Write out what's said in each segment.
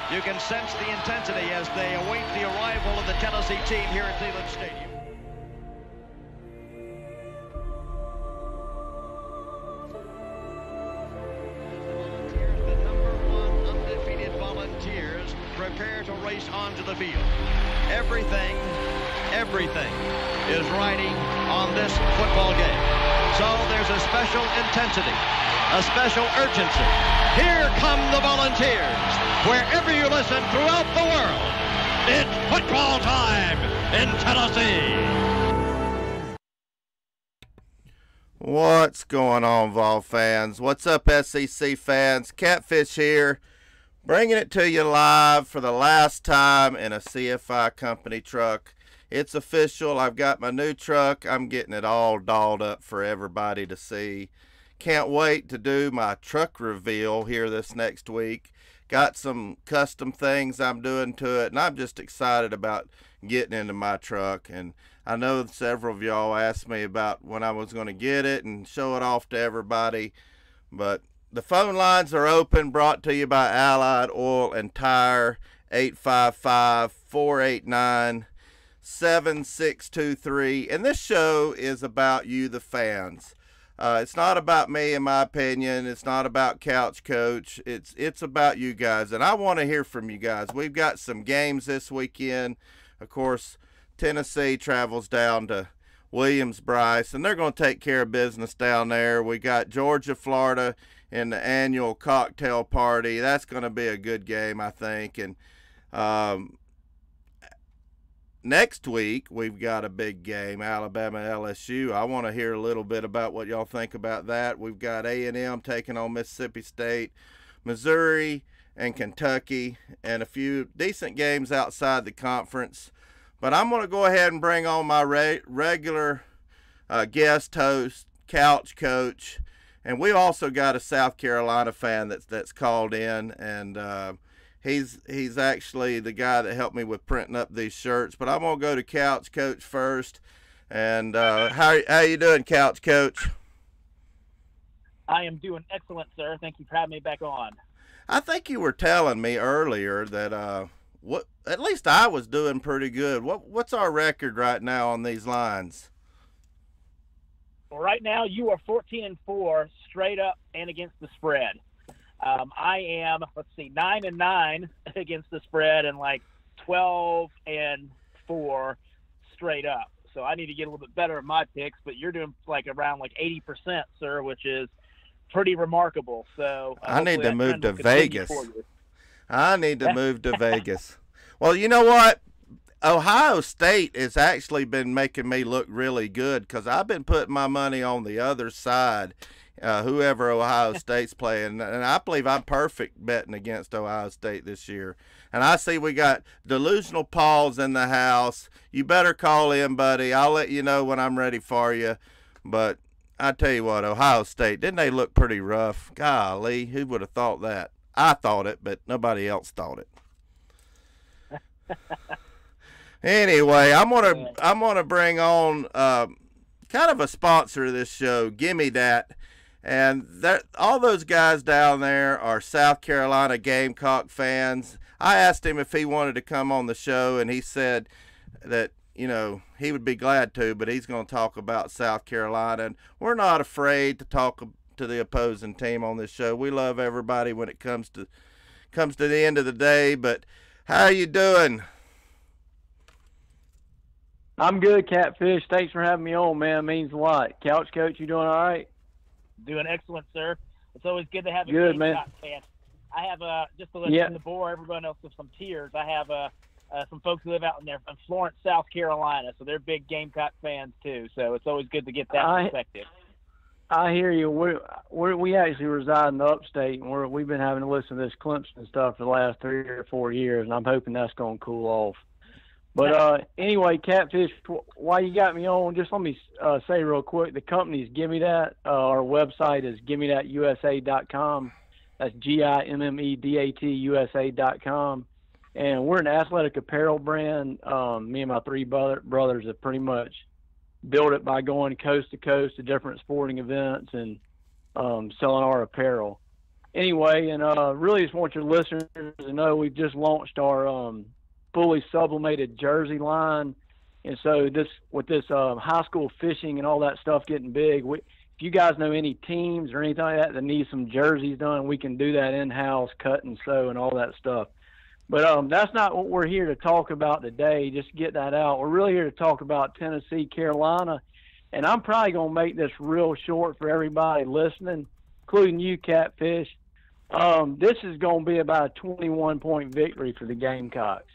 You can sense the intensity as they await the arrival of the Tennessee team here at Neyland Stadium. The #1 undefeated Volunteers prepare to race onto the field. Everything is riding on this football game. So there's a special intensity, a special urgency. Here come the Volunteers. Wherever you listen throughout the world, it's football time in Tennessee. What's going on, Vol fans? What's up, SEC fans? Catfish here, bringing it to you live for the last time in a CFI company truck. It's official. I've got my new truck. I'm getting it all dolled up for everybody to see. Can't wait to do my truck reveal here this next week. Got some custom things I'm doing to it, and I'm just excited about getting into my truck. And I know several of y'all asked me about when I was going to get it and show it off to everybody. But the phone lines are open, brought to you by Allied Oil and Tire, 855-489-7623. And this show is about you, the fans. It's not about me, in my opinion. It's not about Couch Coach. It's about you guys, and I want to hear from you guys. We've got some games this weekend. Of course, Tennessee travels down to Williams Bryce, and they're going to take care of business down there. We got Georgia, Florida in the annual cocktail party. That's going to be a good game, I think. And next week, we've got a big game, Alabama LSU. I want to hear a little bit about what y'all think about that. We've got A&M taking on Mississippi State, Missouri, and Kentucky, and a few decent games outside the conference. But I'm going to go ahead and bring on my regular guest host, Couch Coach. And we've also got a South Carolina fan that's called in, and He's actually the guy that helped me with printing up these shirts. But I'm going to go to Couch Coach first. And how you doing, Couch Coach? I am doing excellent, sir. Thank you for having me back on. I think you were telling me earlier that at least I was doing pretty good. What's our record right now on these lines? Well, right now you are 14-4 straight up and against the spread. I am, 9-9 against the spread and 12-4 straight up. So I need to get a little bit better at my picks, but you're doing around 80%, sir, which is pretty remarkable. So I need to move to Vegas. I need to move to Vegas. Well, you know what? Ohio State has actually been making me look really good because I've been putting my money on the other side. Whoever Ohio State's playing, and I believe I'm perfect betting against Ohio State this year. And I see we got Delusional Paul's in the house. You better call in, buddy. I'll let you know when I'm ready for you. But I tell you what, Ohio State, didn't they look pretty rough? Golly, who would have thought that? I thought it, but nobody else thought it. Anyway, I'm gonna bring on kind of a sponsor of this show, Gimme That. And all those guys down there are South Carolina Gamecock fans. I asked him if he wanted to come on the show, and he said that, he would be glad to, but he's going to talk about South Carolina. And we're not afraid to talk to the opposing team on this show. We love everybody when it comes to the end of the day. But how you doing? I'm good, Catfish. Thanks for having me on, man. It means a lot. Couch Coach, you doing all right? Doing excellent, sir. It's always good to have a good man. Fan. I have just to listen to bore everyone else with some tears. I have some folks who live out in Florence, South Carolina, so they're big Gamecock fans too. So it's always good to get that perspective. I hear you. We actually reside in the upstate, and we've been having to listen to this Clemson stuff for the last 3 or 4 years, and I'm hoping that's going to cool off. But anyway, Catfish, while you got me on, just let me say real quick, the company's Gimme That. Our website is GimmeThatUSA.com. That's GIMMEDATUSA.com. And we're an athletic apparel brand. Me and my three brothers have pretty much built it by going coast to coast to different sporting events and selling our apparel. anyway, and really just want your listeners to know we've just launched our fully sublimated jersey line. And so with this high school fishing and all that stuff getting big, if you guys know any teams or anything like that need some jerseys done, we can do that in-house, cut and sew and all that stuff. But that's not what we're here to talk about today. Just to get that out. We're really here to talk about Tennessee, Carolina. And I'm probably going to make this real short for everybody listening, including you, Catfish. This is going to be about a 21-point victory for the Gamecocks.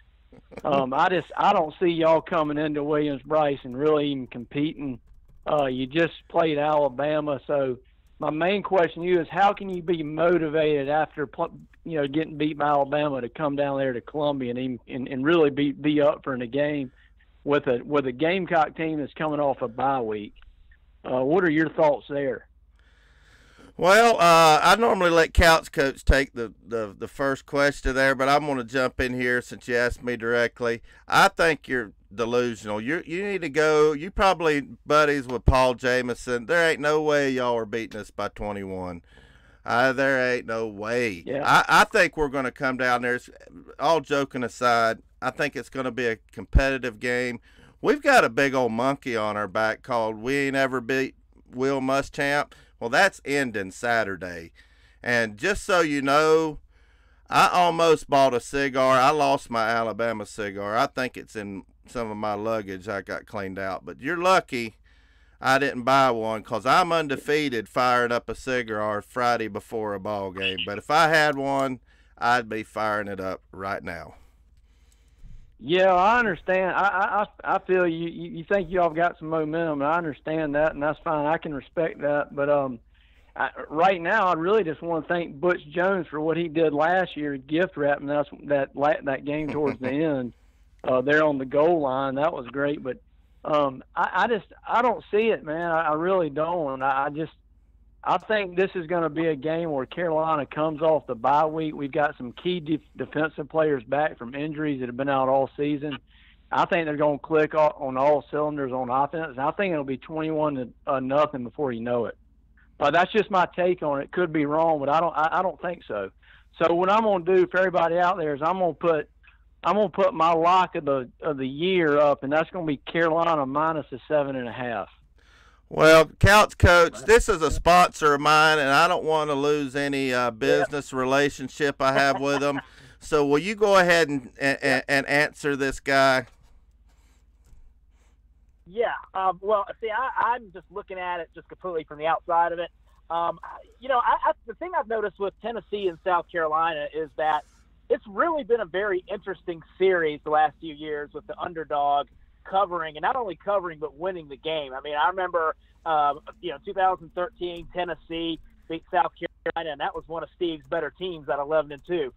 I don't see y'all coming into Williams Bryce and really even competing. You just played Alabama, so my main question to you is how can you be motivated after getting beat by Alabama to come down there to Columbia and really be up for the game with a Gamecock team that's coming off a bye week? What are your thoughts there? Well, I normally let Couch Coach take the first question there, but I'm going to jump in here since you asked me directly. I think you're delusional. You need to go. You probably buddies with Paul Jameson. There ain't no way y'all are beating us by 21. There ain't no way. Yeah. I think we're going to come down there. All joking aside, I think it's going to be a competitive game. We've got a big old monkey on our back called We Ain't Ever Beat Will Muschamp. Well, that's ending Saturday. And just so you know, I almost bought a cigar. I lost my Alabama cigar. I think it's in some of my luggage I got cleaned out. But you're lucky I didn't buy one because I'm undefeated firing up a cigar Friday before a ball game. But if I had one, I'd be firing it up right now. Yeah, I understand. I feel you think y'all have got some momentum, and I understand that, and that's fine. I can respect that. But right now, I really just want to thank Butch Jones for what he did last year, gift wrapping that game towards the end there on the goal line. That was great. But I don't see it, man. I really don't. I think this is going to be a game where Carolina comes off the bye week. We've got some key defensive players back from injuries that have been out all season. I think they're going to click on all cylinders on offense. I think it'll be 21-0 before you know it. That's just my take on it. Could be wrong, but I don't think so. So what I'm going to do for everybody out there is I'm going to put my lock of the year up, and that's going to be Carolina minus a 7.5. Well, Couch Coach, this is a sponsor of mine, and I don't want to lose any business relationship I have with them. So will you go ahead and answer this guy? Yeah. Well, see, I'm just looking at it just completely from the outside of it. The thing I've noticed with Tennessee and South Carolina is that it's really been a very interesting series the last few years with the underdog covering, and not only covering but winning the game. I mean, I remember 2013 Tennessee beat South Carolina, and that was one of Steve's better teams at 11-2.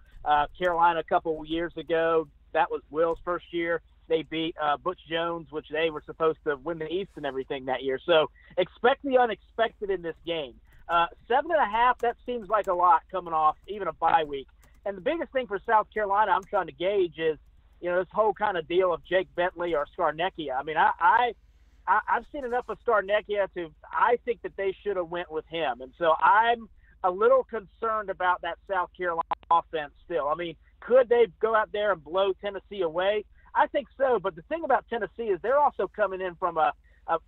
Carolina a couple of years ago, that was Will's first year. They beat Butch Jones, which they were supposed to win the East and everything that year. So expect the unexpected in this game. 7.5, that seems like a lot coming off even a bye week. And the biggest thing for South Carolina I'm trying to gauge is, this whole kind of deal of Jake Bentley or Scarnecchia. I mean, I've seen enough of Scarnecchia I think that they should have went with him. And so I'm a little concerned about that South Carolina offense still. I mean, could they go out there and blow Tennessee away? I think so. But the thing about Tennessee is they're also coming in from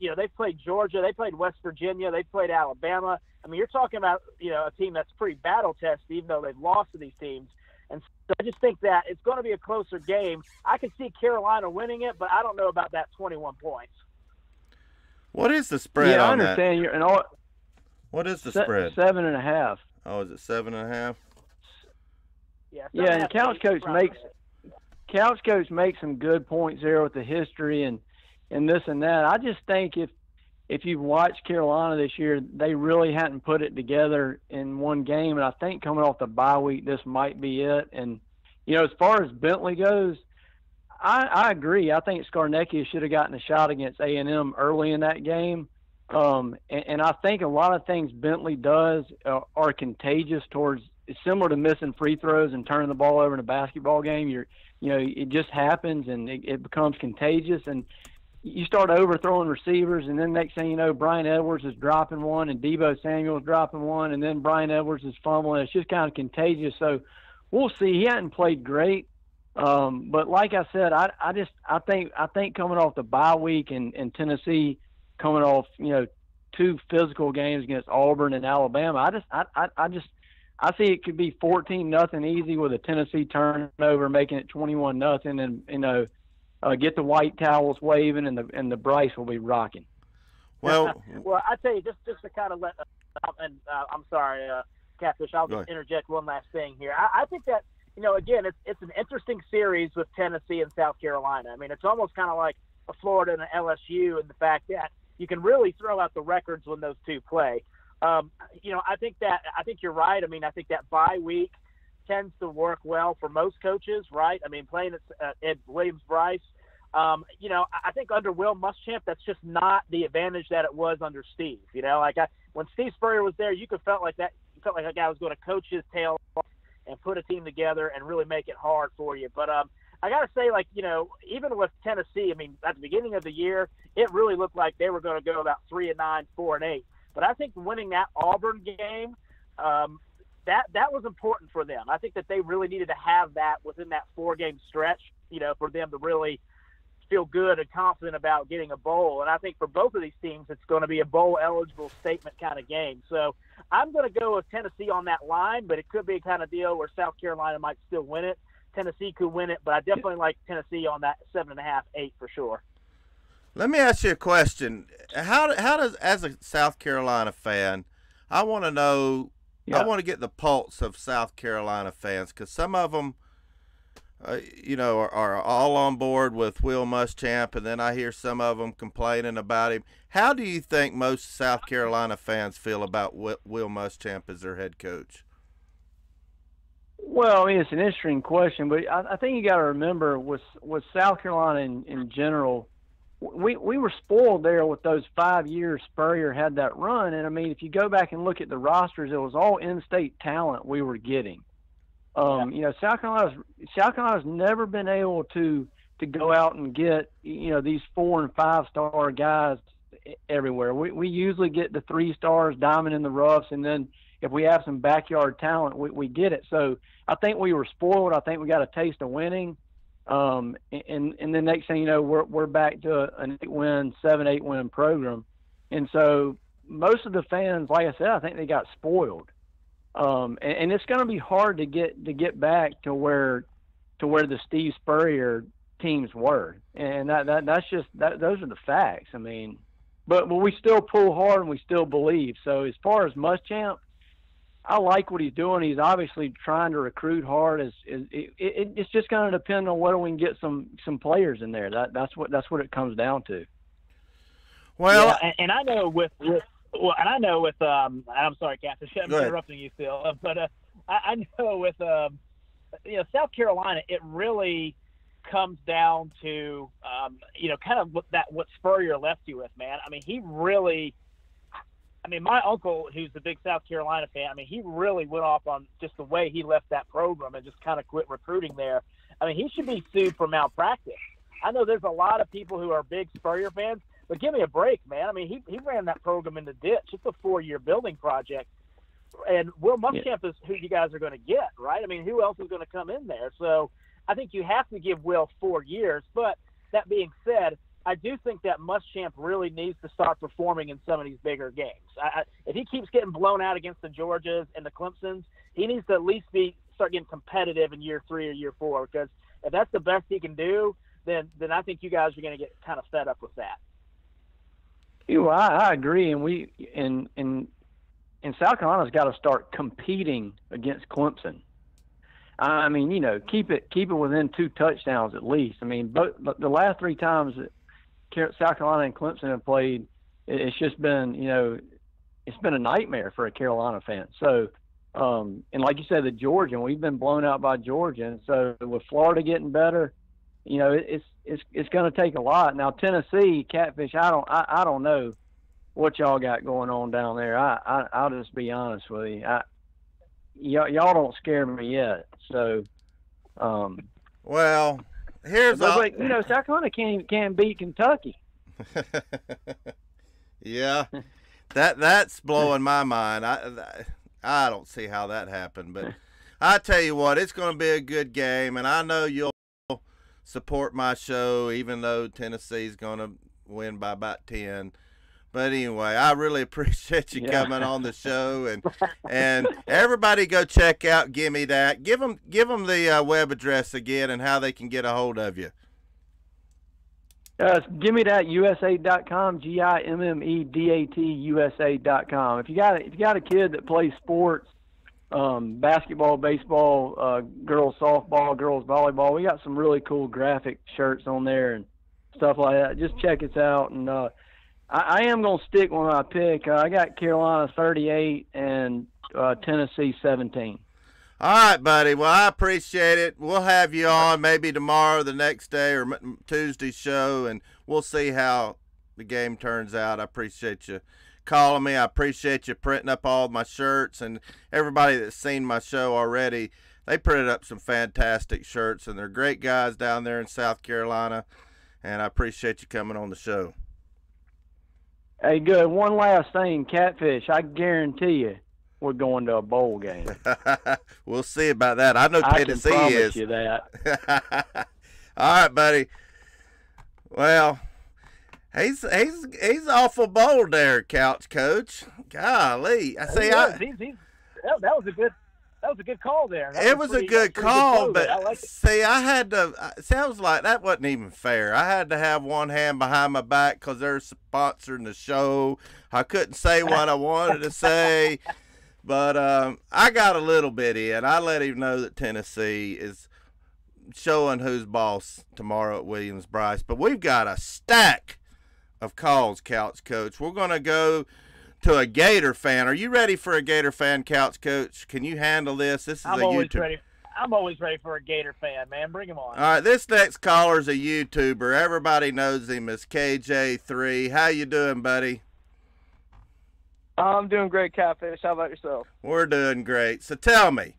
they've played Georgia, they played West Virginia, they played Alabama. I mean, you're talking about, a team that's pretty battle-tested, even though they've lost to these teams. And so I just think that it's going to be a closer game. I can see Carolina winning it, but I don't know about that 21 points. What is the spread on that? I understand. What is the spread? 7.5. Oh, is it 7.5? Yeah, and Couch Coach makes some good points there with the history and this and that. I just think if you've watched Carolina this year, they really hadn't put it together in one game. And I think coming off the bye week, this might be it. And, as far as Bentley goes, I agree. I think Scarnecchia should have gotten a shot against A&M early in that game. And I think a lot of things Bentley does are contagious towards – similar to missing free throws and turning the ball over in a basketball game. It just happens and it becomes contagious. And, you start overthrowing receivers, and then next thing you know, Brian Edwards is dropping one, and Deebo Samuel's dropping one, and then Brian Edwards is fumbling. It's just kind of contagious. So we'll see. He hadn't played great, but like I said, I think coming off the bye week and Tennessee coming off, you know, 2 physical games against Auburn and Alabama, I see it could be 14-0 easy with a Tennessee turnover, making it 21-0, and you know. Get the white towels waving, and the Bryce will be rocking. Well, I tell you, just to kind of let, I'm sorry, Catfish, I'll just interject one last thing here. I think that, you know, again, it's an interesting series with Tennessee and South Carolina. I mean, it's almost kind of like a Florida and an LSU, and the fact that you can really throw out the records when those two play. You know, I think you're right. I mean, I think that bye week tends to work well for most coaches, right? I mean, playing at Williams Bryce, you know, I think under Will Muschamp, that's just not the advantage that it was under Steve. You know, like when Steve Spurrier was there, you felt like a guy was going to coach his tail off and put a team together and really make it hard for you. But I got to say, like, you know, even with Tennessee, I mean, at the beginning of the year, it really looked like they were going to go about 3-9, 4-8. But I think winning that Auburn game, that was important for them. I think that they really needed to have that within that 4-game stretch, you know, for them to really feel good and confident about getting a bowl. And I think for both of these teams, it's going to be a bowl-eligible statement kind of game. So I'm going to go with Tennessee on that line, but it could be a kind of deal where South Carolina might still win it. Tennessee could win it, but I definitely like Tennessee on that 7.5, 8 for sure. Let me ask you a question. How does, as a South Carolina fan, I want to know, I want to get the pulse of South Carolina fans, because some of them, you know, are all on board with Will Muschamp, and then I hear some of them complaining about him. How do you think most South Carolina fans feel about Will Muschamp as their head coach? Well, I mean, it's an interesting question, but I think you got to remember with South Carolina in general, we were spoiled there with those 5 years Spurrier had that run. And I mean, if you go back and look at the rosters, it was all in-state talent we were getting. You know, South Carolina's never been able to go out and get, you know, these 4- and 5-star guys everywhere. We usually get the 3 stars, diamond in the roughs, and then if we have some backyard talent, we get it. So I think we were spoiled. I think we got a taste of winning. And the next thing you know, we're back to an 8-win, 7-8 win program. And so most of the fans, like I said, I think they got spoiled. And it's going to be hard to get back to where the Steve Spurrier teams were. And that's just those are the facts. I mean, but we still pull hard and we still believe. So as far as Muschamp, I like what he's doing. He's obviously trying to recruit hard. It's just going to depend on whether we can get some players in there. That's what it comes down to. Well, yeah, and I know with I'm sorry, Catfish, I'm interrupting you still, but I know with you know, South Carolina, it really comes down to you know, kind of what Spurrier left you with, man. I mean, he really. I mean, my uncle, who's a big South Carolina fan, I mean, he really went off on just the way he left that program and just kind of quit recruiting there. I mean, he should be sued for malpractice. I know there's a lot of people who are big Spurrier fans, but give me a break, man. I mean, he ran that program in the ditch. It's a 4-year building project. And Will Muschamp is who you guys are going to get, right? I mean, who else is going to come in there? So I think you have to give Will 4 years. But that being said, I do think that Muschamp really needs to start performing in some of these bigger games. If he keeps getting blown out against the Georgias and the Clemsons, he needs to at least start getting competitive in year 3 or year 4. Because if that's the best he can do, then I think you guys are going to get kind of fed up with that. Well, I agree, and South Carolina's got to start competing against Clemson. I mean, you know, keep it within 2 touchdowns at least. I mean, the last 3 times that South Carolina and Clemson have played, it's just been, you know, it's been a nightmare for a Carolina fan. So, and like you said, the Georgia, we've been blown out by Georgia, and so with Florida getting better, you know, it's going to take a lot. Now Tennessee, Catfish, I don't know what y'all got going on down there. I'll just be honest with you. Y'all don't scare me yet. So, well. Here's but you know, South Carolina can't beat Kentucky. Yeah, that's blowing my mind. I don't see how that happened, but I tell you what, it's going to be a good game, and I know you'll support my show, even though Tennessee's going to win by about 10. But anyway, I really appreciate you coming on the show, and everybody go check out Gimme That. Give them the web address again and how they can get a hold of you. GimmeThatUSA.com, GIMMEDATUSA.com. If you got a kid that plays sports, basketball, baseball, girls softball, girls volleyball, we got some really cool graphic shirts on there and stuff like that. Just check us out, and I am going to stick with my pick. I got Carolina 38 and Tennessee 17. All right, buddy. Well, I appreciate it. We'll have you on maybe tomorrow, the next day, or Tuesday's show, and we'll see how the game turns out. I appreciate you calling me. I appreciate you printing up all my shirts, and everybody that's seen my show already, they printed up some fantastic shirts, and they're great guys down there in South Carolina, and I appreciate you coming on the show. Hey, good. One last thing, Catfish. I guarantee you, we're going to a bowl game. We'll see about that. I know Tennessee is. I can promise you that. All right, buddy. Well, he's awful bold there, Couch Coach. Golly, I say that was a good call there. It was a good call, but I like it. see, I had to. Sounds like that wasn't even fair. I had to have one hand behind my back because they're sponsoring the show. I couldn't say what I wanted to say. But I got a little bit in. I let him know that Tennessee is showing who's boss tomorrow at Williams Bryce. But we've got a stack of calls, Couch Coach. We're going to go to a Gator fan. Are you ready for a Gator fan, Couch Coach? Can you handle this? This is I'm always ready for a Gator fan, man. Bring him on. All right, this next caller's a YouTuber. Everybody knows him as KJ3. How you doing, buddy? I'm doing great, Catfish. How about yourself? We're doing great. So tell me,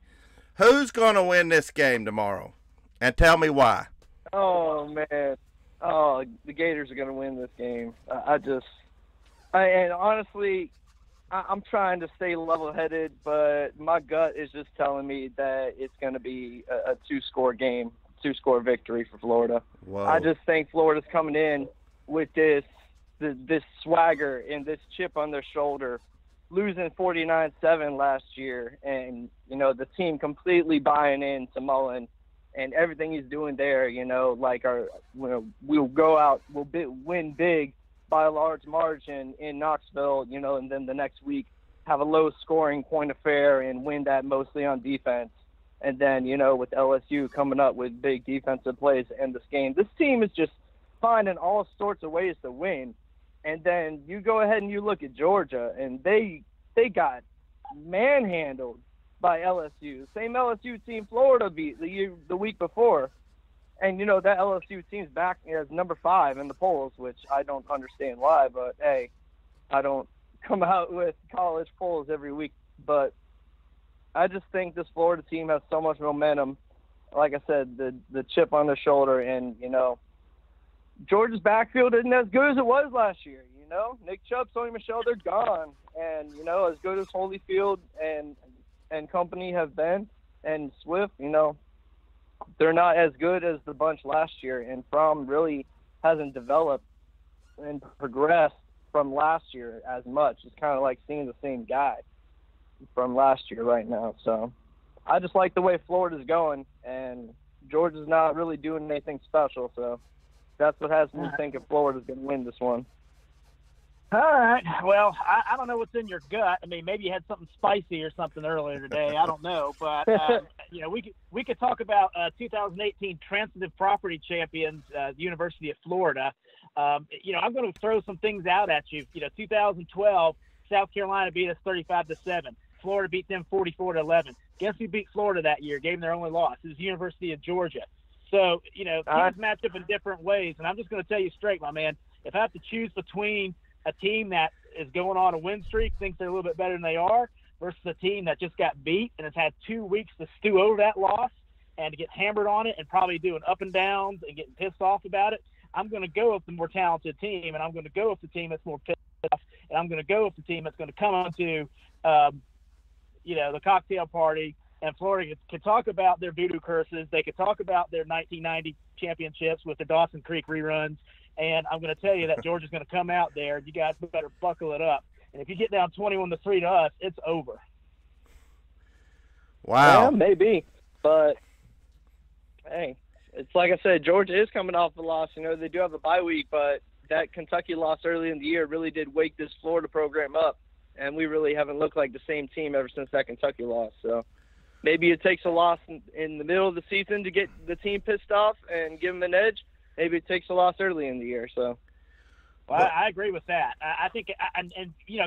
who's going to win this game tomorrow? And tell me why. Oh, man. Oh, the Gators are going to win this game. And honestly, I'm trying to stay level-headed, but my gut is just telling me that it's going to be a two-score game, two-score victory for Florida. Whoa. I just think Florida's coming in with this swagger and this chip on their shoulder, losing 49-7 last year, and the team completely buying into Mullen and everything he's doing there. We'll go out, win big by a large margin in Knoxville, and then the next week have a low-scoring point affair and win that mostly on defense. And then with LSU coming up with big defensive plays to end this game, this team is just finding all sorts of ways to win. And then you go ahead and you look at Georgia, and they got manhandled by LSU. Same LSU team Florida beat the week before. And, that LSU team's back as number 5 in the polls, which I don't understand why. But, hey, I don't come out with college polls every week. But I just think this Florida team has so much momentum. Like I said, the chip on their shoulder, and, Georgia's backfield isn't as good as it was last year. Nick Chubb, Sony Michel, they're gone. And, as good as Holyfield and company have been, and Swift, they're not as good as the bunch last year. And Fromm really hasn't developed and progressed from last year as much. It's kind of like seeing the same guy from last year right now. So I just like the way Florida's going, and Georgia's not really doing anything special. So that's what has me thinking Florida's going to win this one. All right. Well, I don't know what's in your gut. I mean, maybe you had something spicy or something earlier today. I don't know. But, we could talk about 2018 transitive property champions, the University of Florida. I'm going to throw some things out at you. 2012, South Carolina beat us 35-7. Florida beat them 44-11. Guess who beat Florida that year? Gave them their only loss. It was the University of Georgia. So, teams match up in different ways. And I'm just going to tell you straight, my man, if I have to choose between a team that is going on a win streak, thinks they're a little bit better than they are, versus a team that just got beat and has had 2 weeks to stew over that loss and to get hammered on it and probably doing up and downs and getting pissed off about it, I'm going to go with the more talented team, and I'm going to go with the team that's more pissed off, and I'm going to go with the team that's going to come onto, the cocktail party. And Florida can talk about their voodoo curses. They could talk about their 1990 championships with the Dawson Creek reruns. And I'm going to tell you that Georgia's going to come out there. You guys better buckle it up. And if you get down 21-3 to us, it's over. Wow. Yeah, maybe. But, hey, it's like I said, Georgia is coming off the loss. They do have a bye week, but that Kentucky loss early in the year really did wake this Florida program up. And we really haven't looked like the same team ever since that Kentucky loss. So maybe it takes a loss in the middle of the season to get the team pissed off and give them an edge. Maybe it takes a loss early in the year. So, well, I agree with that. I think, and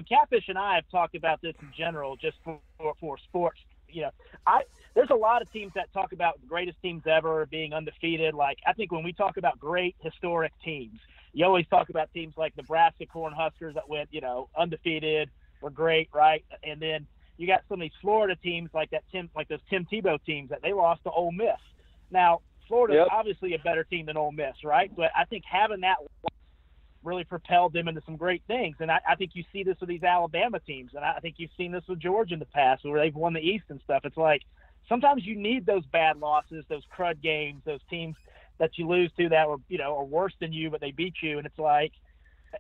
Catfish and I have talked about this in general, just for sports. There's a lot of teams that talk about the greatest teams ever being undefeated. Like, I think when we talk about great historic teams, you always talk about teams like Nebraska Cornhuskers that went, undefeated, were great, right? And then you got some of these Florida teams like those Tim Tebow teams that they lost to Ole Miss. Now, Florida's obviously a better team than Ole Miss, right? But I think having that really propelled them into some great things. And I think you see this with these Alabama teams, and I think you've seen this with Georgia in the past where they've won the East and stuff. It's like sometimes you need those bad losses, those crud games, those teams that you lose to that were, are worse than you, but they beat you. And it's like,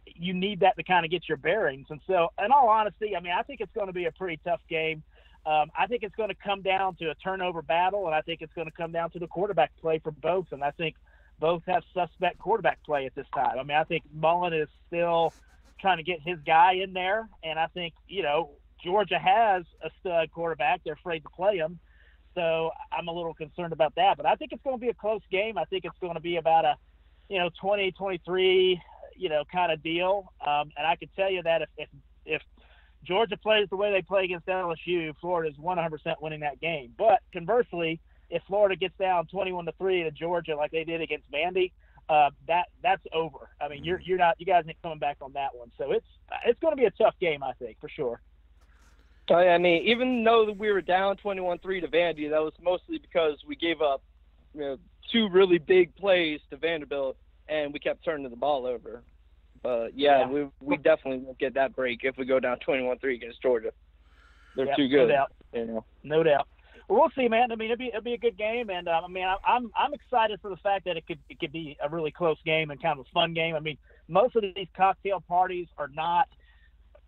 you need that to kind of get your bearings. And so, in all honesty, I think it's going to be a pretty tough game. I think it's going to come down to a turnover battle, and I think it's going to come down to the quarterback play for both. And I think both have suspect quarterback play at this time. I think Mullen is still trying to get his guy in there, and I think, Georgia has a stud quarterback. They're afraid to play him. So I'm a little concerned about that. But I think it's going to be a close game. I think it's going to be about a, 20-23 kind of deal. And I can tell you that if Georgia plays the way they play against LSU, Florida is 100% winning that game. But conversely, if Florida gets down 21-3 to Georgia like they did against Vandy, that's over. You guys ain't coming back on that one. So it's going to be a tough game, I think, for sure. Even though we were down 21-3 to Vandy, that was mostly because we gave up, two really big plays to Vanderbilt, and we kept turning the ball over. But, we definitely won't get that break if we go down 21-3 against Georgia. They're too good. No doubt. No doubt. Well, we'll see, man. It'll be a good game, and I'm excited for the fact that it could be a really close game and kind of a fun game. Most of these cocktail parties are not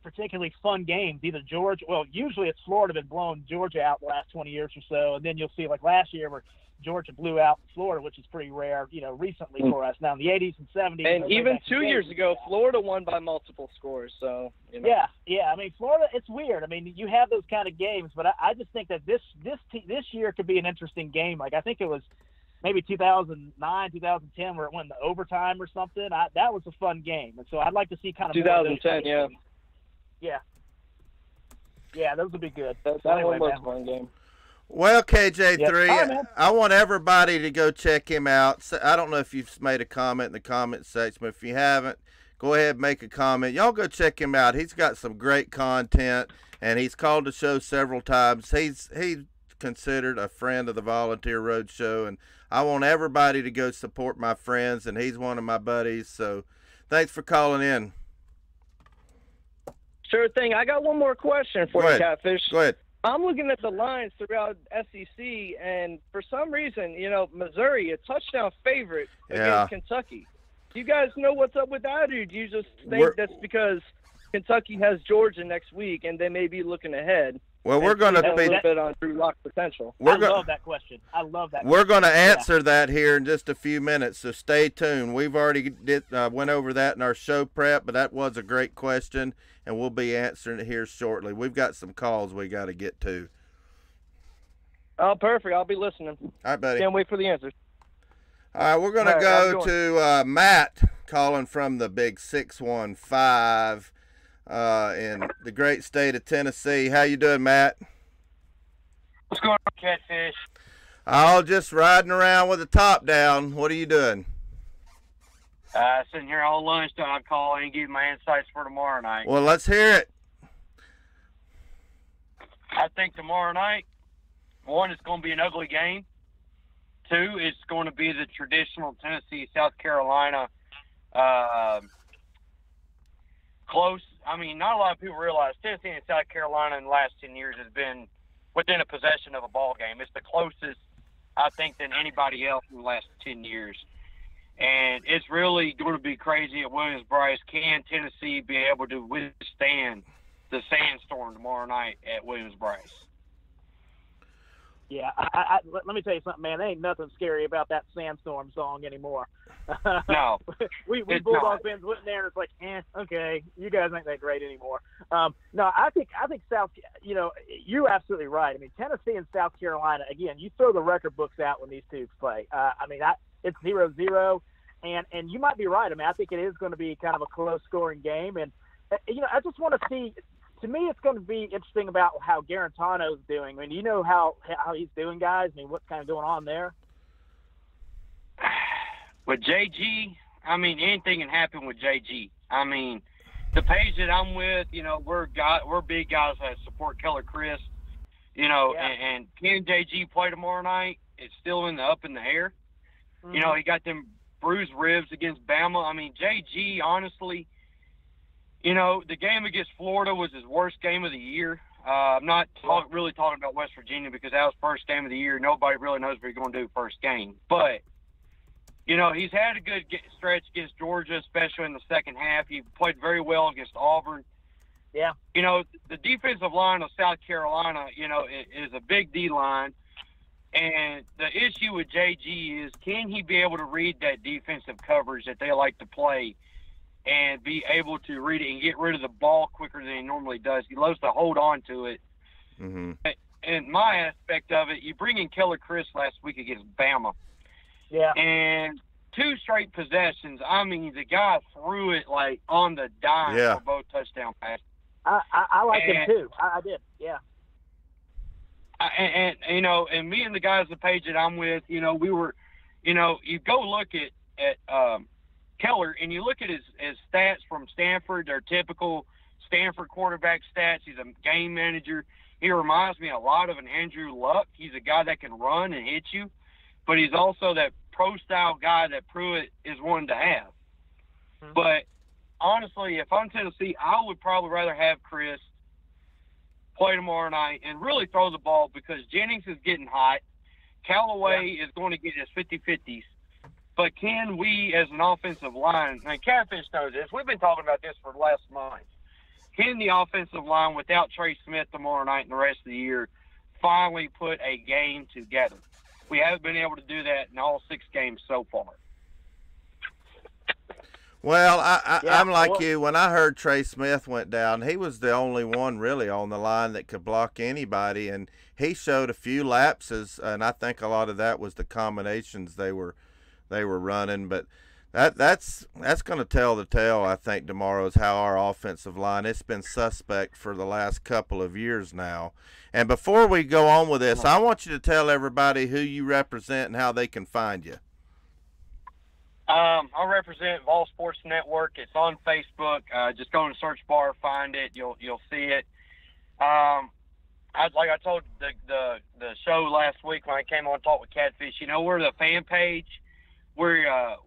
particularly fun games. Usually it's Florida been blowing Georgia out the last 20 years or so, and then you'll see like last year where Georgia blew out Florida, which is pretty rare, recently for us. Now in the 80s and 70s. And even 2 years ago, Florida won by multiple scores. So, Yeah. Florida, it's weird. You have those kind of games, but I just think that this year could be an interesting game. Like I think it was maybe 2009, 2010 where it went into overtime or something. That was a fun game. And so I'd like to see kind of 2010, yeah. Yeah. Yeah, those would be good. That one was a fun game. Well, KJ3, Yep. I want everybody to go check him out. I don't know if you've made a comment in the comment section, but if you haven't, go ahead and make a comment. Y'all go check him out. He's got some great content, and he's called the show several times. He's considered a friend of the Volunteer Roadshow, and I want everybody to go support my friends, and he's one of my buddies. So thanks for calling in. Sure thing. I got one more question for you, Catfish. Go ahead. I'm looking at the lines throughout SEC, and for some reason, Missouri, a touchdown favorite against Kentucky. Do you guys know what's up with that, or do you just think that's because Kentucky has Georgia next week and they may be looking ahead? Well, we're going to be a little bit on Drew Lock's potential. I love that question. We're going to answer that here in just a few minutes, so stay tuned. We've already went over that in our show prep, but that was a great question, and we'll be answering it here shortly. We've got some calls we got to get to. Oh, perfect. I'll be listening. All right, buddy. Can't wait for the answers. All right, we're going to go to Matt calling from the Big 615 in the great state of Tennessee. How you doing, Matt? What's going on, Catfish? Oh, just riding around with the top down. What are you doing? Sitting here all lunchtime. I'll call and give you my insights for tomorrow night. Well, let's hear it. I think tomorrow night, one, it's going to be an ugly game. Two, it's going to be the traditional Tennessee, South Carolina close. I mean, not a lot of people realize Tennessee and South Carolina in the last 10 years has been within a possession of a ball game. It's the closest, I think, than anybody else in the last 10 years. And it's really going to be crazy at Williams Bryce. Can Tennessee be able to withstand the sandstorm tomorrow night at Williams Bryce? Yeah, let me tell you something, man. There ain't nothing scary about that sandstorm song anymore. No. we Bulldog fans went in there and it's like, okay, you guys ain't that great anymore. No, I think South, you're absolutely right. I mean, Tennessee and South Carolina, again, you throw the record books out when these two play. It's 0-0, and you might be right. I mean, I think it is going to be kind of a close-scoring game. And, I just want to see – to me, it's going to be interesting about how Garantano's doing. I mean, do you know how he's doing, guys? I mean, what's kind of going on there? With JG, I mean, anything can happen with JG. I mean, the page that I'm with, we're big guys that support Keller Chris, and can JG play tomorrow night? It's still up in the air. Mm-hmm. He got them bruised ribs against Bama. I mean, JG, honestly, the game against Florida was his worst game of the year. I'm not really talking about West Virginia because that was first game of the year. Nobody really knows what he's going to do first game. But, he's had a good stretch against Georgia, especially in the second half. He played very well against Auburn. Yeah. The defensive line of South Carolina, is a big D-line. And the issue with JG is, can he be able to read that defensive coverage that they like to play and be able to read it and get rid of the ball quicker than he normally does? He loves to hold on to it. Mm-hmm. And my aspect of it, you bring in Keller Chris last week against Bama. Yeah. And 2 straight possessions. I mean, the guy threw it like on the dime for both touchdown passes. I like him too. I did. Yeah. And me and the guys, the page that I'm with, we were, you go look at Keller, and you look at his stats from Stanford, their typical Stanford quarterback stats. He's a game manager. He reminds me a lot of an Andrew Luck. He's a guy that can run and hit you, but he's also that pro-style guy that Pruitt is wanting to have. Mm-hmm. But honestly, if I'm Tennessee, I would probably rather have Chris play tomorrow night and really throw the ball because Jennings is getting hot. Callaway is going to get his 50-50s. But can we, as an offensive line, and Catfish knows this, we've been talking about this for the last month, can the offensive line without Trey Smith tomorrow night and the rest of the year finally put a game together? We haven't been able to do that in all 6 games so far. Well, I'm like you. When I heard Trey Smith went down, he was the only one really on the line that could block anybody, and he showed a few lapses, and I think a lot of that was the combinations they were running. But that's going to tell the tale, I think, tomorrow, is how our offensive line, it's been suspect for the last couple of years now. And before we go on with this, I want you to tell everybody who you represent and how they can find you. I represent Vols Sports Network. It's on Facebook. Just go in the search bar, find it. You'll see it. Like I told the show last week when I came on and talked with Catfish, we're the fan page. We're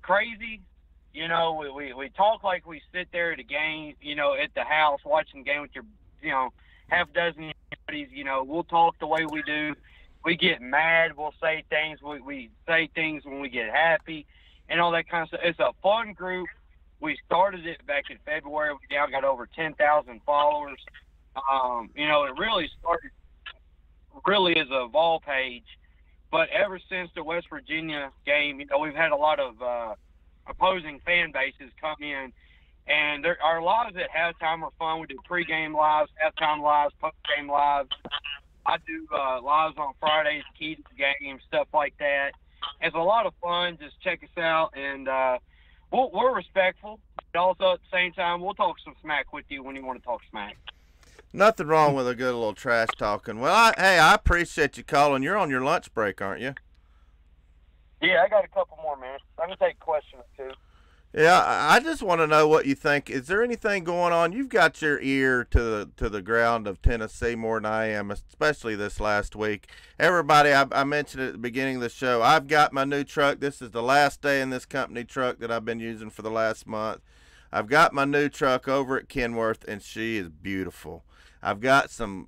crazy. We talk like we sit there at a game, at the house watching the game with your, half dozen buddies. We'll talk the way we do. We get mad. We'll say things. We say things when we get happy and all that kind of stuff. It's a fun group. We started it back in February. We now got over 10,000 followers. It really started really as a Vol page. But ever since the West Virginia game, we've had a lot of opposing fan bases come in. And our lives at halftime are fun. We do pregame lives, halftime lives, postgame lives. I do lives on Fridays, key to the game, stuff like that. It's a lot of fun. Just check us out. And we're respectful. But also at the same time, we'll talk some smack with you when you want to talk smack. Nothing wrong with a good little trash talking. Well, I appreciate you calling. You're on your lunch break, aren't you? Yeah, I got a couple more minutes. I'm going to take a question or two. Yeah, I just want to know what you think. Is there anything going on? You've got your ear to the ground of Tennessee more than I am, especially this last week. Everybody, I mentioned at the beginning of the show, I've got my new truck. This is the last day in this company truck that I've been using for the last month. I've got my new truck over at Kenworth, and she is beautiful. I've got some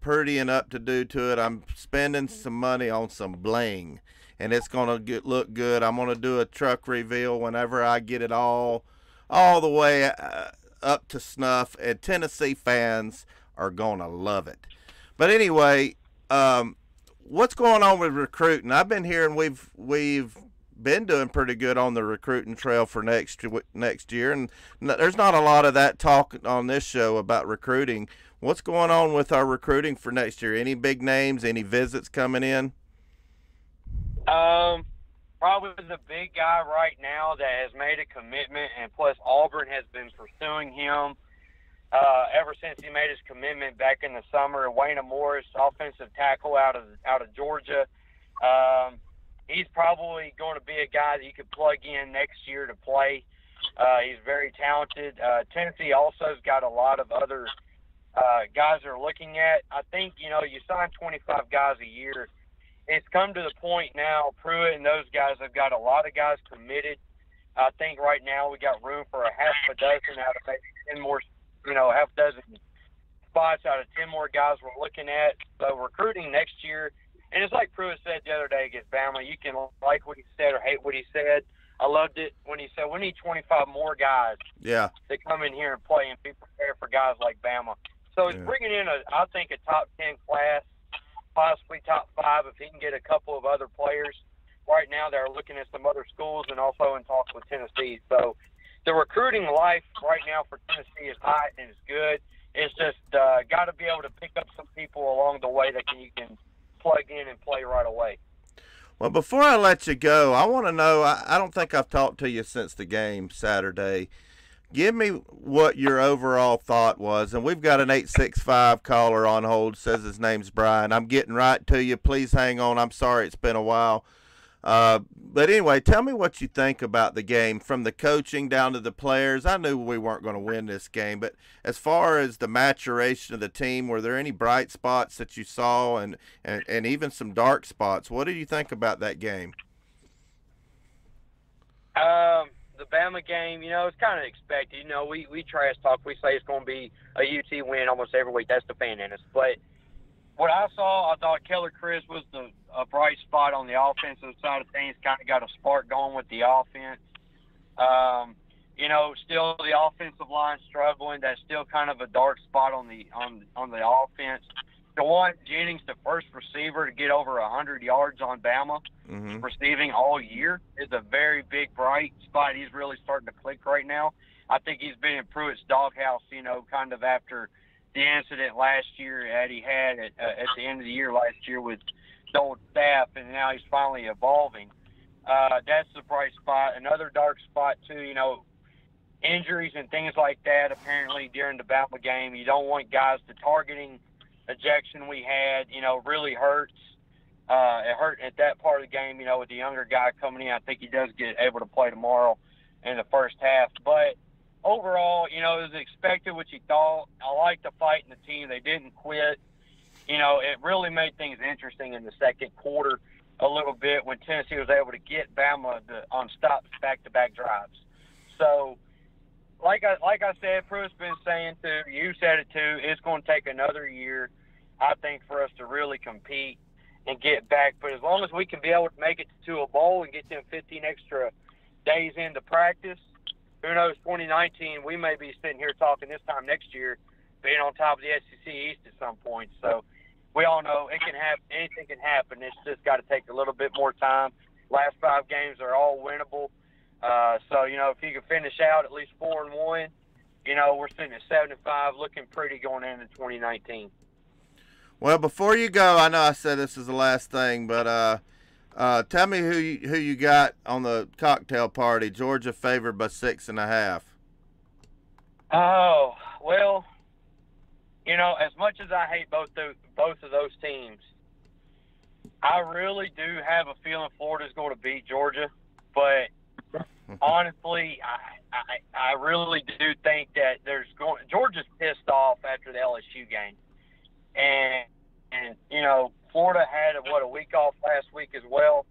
prettying up to do to it. I'm spending some money on some bling, and it's going to look good. I'm going to do a truck reveal whenever I get it all the way up to snuff, and Tennessee fans are going to love it. But anyway, what's going on with recruiting? I've been hearing we've been doing pretty good on the recruiting trail for next year, and there's not a lot of that talk on this show about recruiting. What's going on with our recruiting for next year? Any big names, any visits coming in? Probably the big guy right now that has made a commitment, and plus Auburn has been pursuing him ever since he made his commitment back in the summer. Wayne Morris, offensive tackle out of Georgia. He's probably going to be a guy that you could plug in next year to play. He's very talented. Tennessee also has got a lot of other guys they're looking at. I think, you sign 25 guys a year. It's come to the point now, Pruitt and those guys have got a lot of guys committed. I think right now we got room for a half a dozen out of maybe 10 more, half a dozen spots out of 10 more guys we're looking at. So recruiting next year, and it's like Pruitt said the other day against Bama, you can like what he said or hate what he said. I loved it when he said we need 25 more guys to come in here and play and be prepared for guys like Bama. So he's bringing in, I think, a top 10 class, possibly top 5 if he can get a couple of other players. Right now they're looking at some other schools and also in talks with Tennessee. So the recruiting life right now for Tennessee is hot and it's good. It's just got to be able to pick up some people along the way that you can plug in and play right away. Well, before I let you go, I want to know, I don't think I've talked to you since the game Saturday. Give me what your overall thought was. And we've got an 865 caller on hold, says his name's Brian. I'm getting right to you. Please hang on. I'm sorry it's been a while. But anyway, tell me what you think about the game, from the coaching down to the players. I knew we weren't going to win this game, but as far as the maturation of the team, were there any bright spots that you saw and even some dark spots? What did you think about that game? The Bama game, it's kind of expected. We trash talk. We say it's going to be a UT win almost every week. That's the fan in us. But what I saw, I thought Keller Chris was a bright spot on the offensive side of things, kind of got a spark going with the offense. Still the offensive line struggling. That's still kind of a dark spot on the offense. DeJuan Jennings, the first receiver to get over 100 yards on Bama receiving all year, is a very big, bright spot. He's really starting to click right now. I think he's been in Pruitt's doghouse, kind of after the incident last year that he had at the end of the year last year with the old staff, and now he's finally evolving. That's the bright spot. Another dark spot, too, injuries and things like that, apparently, during the Bama game. You don't want guys to targeting ejection we had, really hurts. It hurt at that part of the game, with the younger guy coming in. I think he does get able to play tomorrow in the first half. But overall, it was expected what you thought. I liked the fight in the team. They didn't quit. It really made things interesting in the second quarter a little bit when Tennessee was able to get Bama on stops back-to-back drives. So, like I said, Pruitt's been saying too, you said it too, it's going to take another year, I think, for us to really compete and get back. But as long as we can be able to make it to a bowl and get them 15 extra days into practice, who knows, 2019, we may be sitting here talking this time next year, being on top of the SEC East at some point. So we all know it can happen. Anything can happen. It's just got to take a little bit more time. Last 5 games are all winnable. So, if you can finish out at least 4-1, we're sitting at 75, looking pretty going into 2019. Well, before you go, I know I said this is the last thing, but tell me who you got on the cocktail party. Georgia favored by 6.5. Oh, well, as much as I hate both of those teams, I really do have a feeling Florida's going to beat Georgia. But honestly, I really do think that Georgia's pissed off after the LSU game, and you know, Florida had a week off last week as well.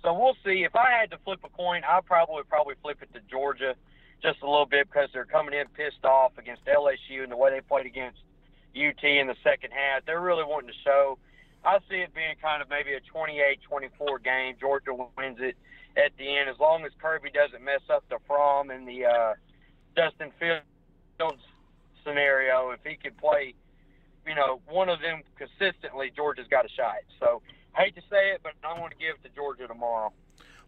So we'll see. If I had to flip a coin, I'd probably flip it to Georgia just a little bit because they're coming in pissed off against LSU and the way they played against UT in the second half. They're really wanting to show. I see it being kind of maybe a 28-24 game. Georgia wins it at the end as long as Kirby doesn't mess up the Fromm and the Justin Fields scenario. If he could play, you know, one of them consistently, Georgia's got a shot. So I hate to say it, but I want to give it to Georgia tomorrow.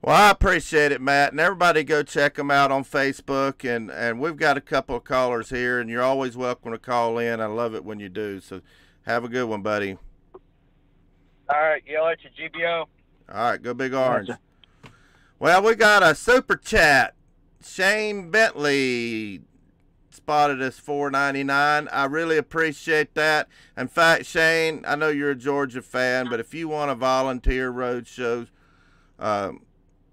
Well, I appreciate it, Matt, and everybody go check them out on Facebook, and we've got a couple of callers here, and you're always welcome to call in. I love it when you do, so have a good one, buddy. All right, yell at you, GBO. All right, go Big Orange. Well, we got a super chat. Shane Bentley spotted us $4.99. I really appreciate that. In fact, Shane, I know you're a Georgia fan, but if you want to volunteer Roadshow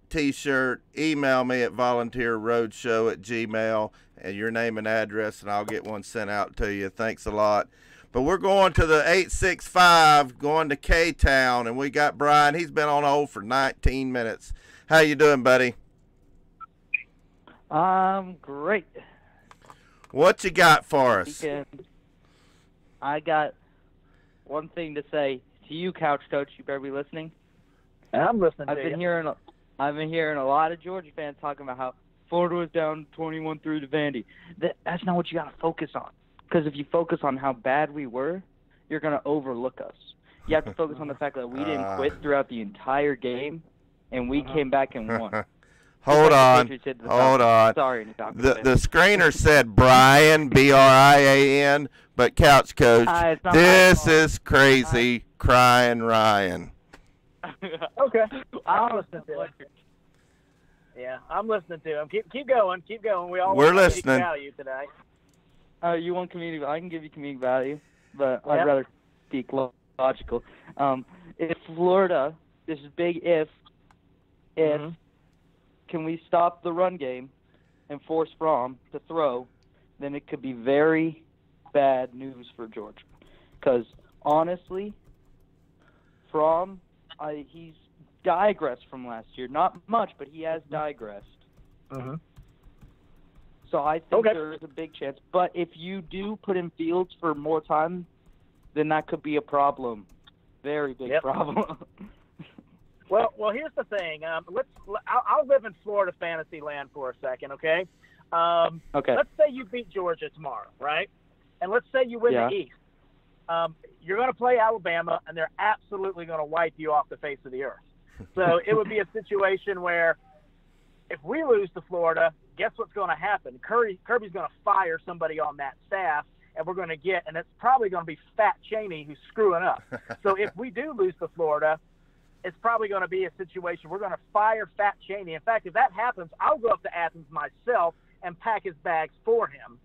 T-shirt, email me at volunteerroadshow@gmail and your name and address, and I'll get one sent out to you. Thanks a lot. But we're going to the 865, going to K-Town, and we got Brian. He's been on hold for 19 minutes. How you doing, buddy? Great. What you got for us? I got one thing to say to you, Couch Coach. You better be listening. I'm listening to you. I've been hearing a lot of Georgia fans talking about how Florida was down 21 through to Vandy. That's not what you got to focus on. Because if you focus on how bad we were, you're going to overlook us. You have to focus on the fact that we didn't quit throughout the entire game, and we came back and won. Hold on. Sorry. The screener said Brian, B-R-I-A-N, but Couch Coach, this is crazy, crying Ryan. Okay. I'm listening to him. Yeah, I'm listening to him. Keep going. We're listening. Value today. You want comedic? I can give you comedic value, but I'd rather speak logical. If Florida, this is big if can we stop the run game and force Fromm to throw, then it could be very bad news for Georgia. Because honestly, Fromm, he's digressed from last year. Not much, but he has digressed. Mm-hmm. So I think there is a big chance. But if you do put in Fields for more time, then that could be a problem. Very big problem. Well, here's the thing. I'll live in Florida fantasy land for a second, okay? Okay. Let's say you beat Georgia tomorrow, right? And let's say you win the East. You're going to play Alabama, and they're absolutely going to wipe you off the face of the earth. So it would be a situation where if we lose to Florida, guess what's going to happen? Kirby's going to fire somebody on that staff, and we're going to get – and it's probably going to be Fat Chaney who's screwing up. So if we do lose to Florida – it's probably going to be a situation we're going to fire Fat Chaney. In fact, if that happens, I'll go up to Athens myself and pack his bags for him.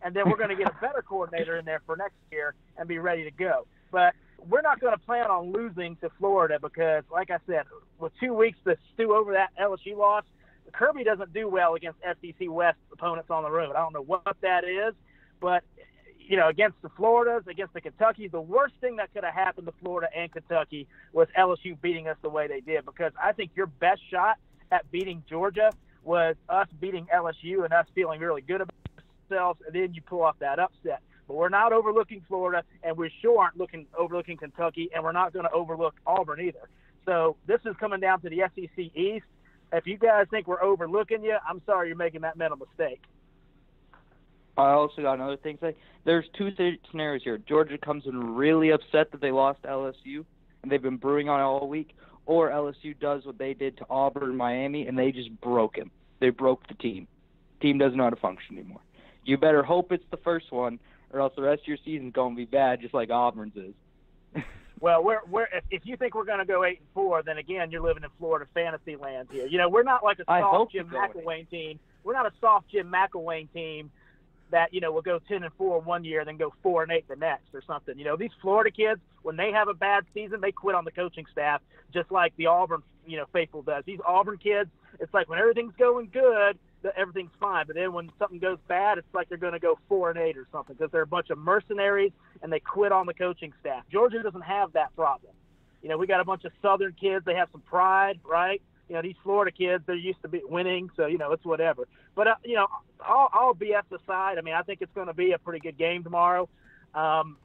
And then we're going to get a better coordinator in there for next year and be ready to go. But we're not going to plan on losing to Florida because, like I said, with 2 weeks to stew over that LSU loss, Kirby doesn't do well against SEC West opponents on the road. I don't know what that is, but – you know, against the Floridas, against the Kentuckys, the worst thing that could have happened to Florida and Kentucky was LSU beating us the way they did, because I think your best shot at beating Georgia was us beating LSU and us feeling really good about ourselves, and then you pull off that upset. But we're not overlooking Florida, and we sure aren't overlooking Kentucky, and we're not going to overlook Auburn either. So this is coming down to the SEC East. If you guys think we're overlooking you, I'm sorry you're making that mental mistake. I also got another thing to say. There's two scenarios here. Georgia comes in really upset that they lost to LSU, and they've been brewing on it all week, or LSU does what they did to Auburn and Miami, and they just broke him. They broke the team. Team doesn't know how to function anymore. You better hope it's the first one, or else the rest of your season's going to be bad, just like Auburn's is. Well, if you think we're going to go 8-4, then again you're living in Florida fantasy land here. You know, we're not like a soft Jim McElwain team. We're not a soft Jim McElwain team that, will go 10-4 one year, then go 4-8 the next or something. These Florida kids, when they have a bad season, they quit on the coaching staff, just like the Auburn, faithful does. These Auburn kids, it's like when everything's going good, everything's fine. But then when something goes bad, it's like they're going to go 4-8 or something because they're a bunch of mercenaries and they quit on the coaching staff. Georgia doesn't have that problem. We got a bunch of Southern kids. They have some pride, right? These Florida kids, they're used to be winning, so, it's whatever. But, all BS aside, I think it's going to be a pretty good game tomorrow. I'm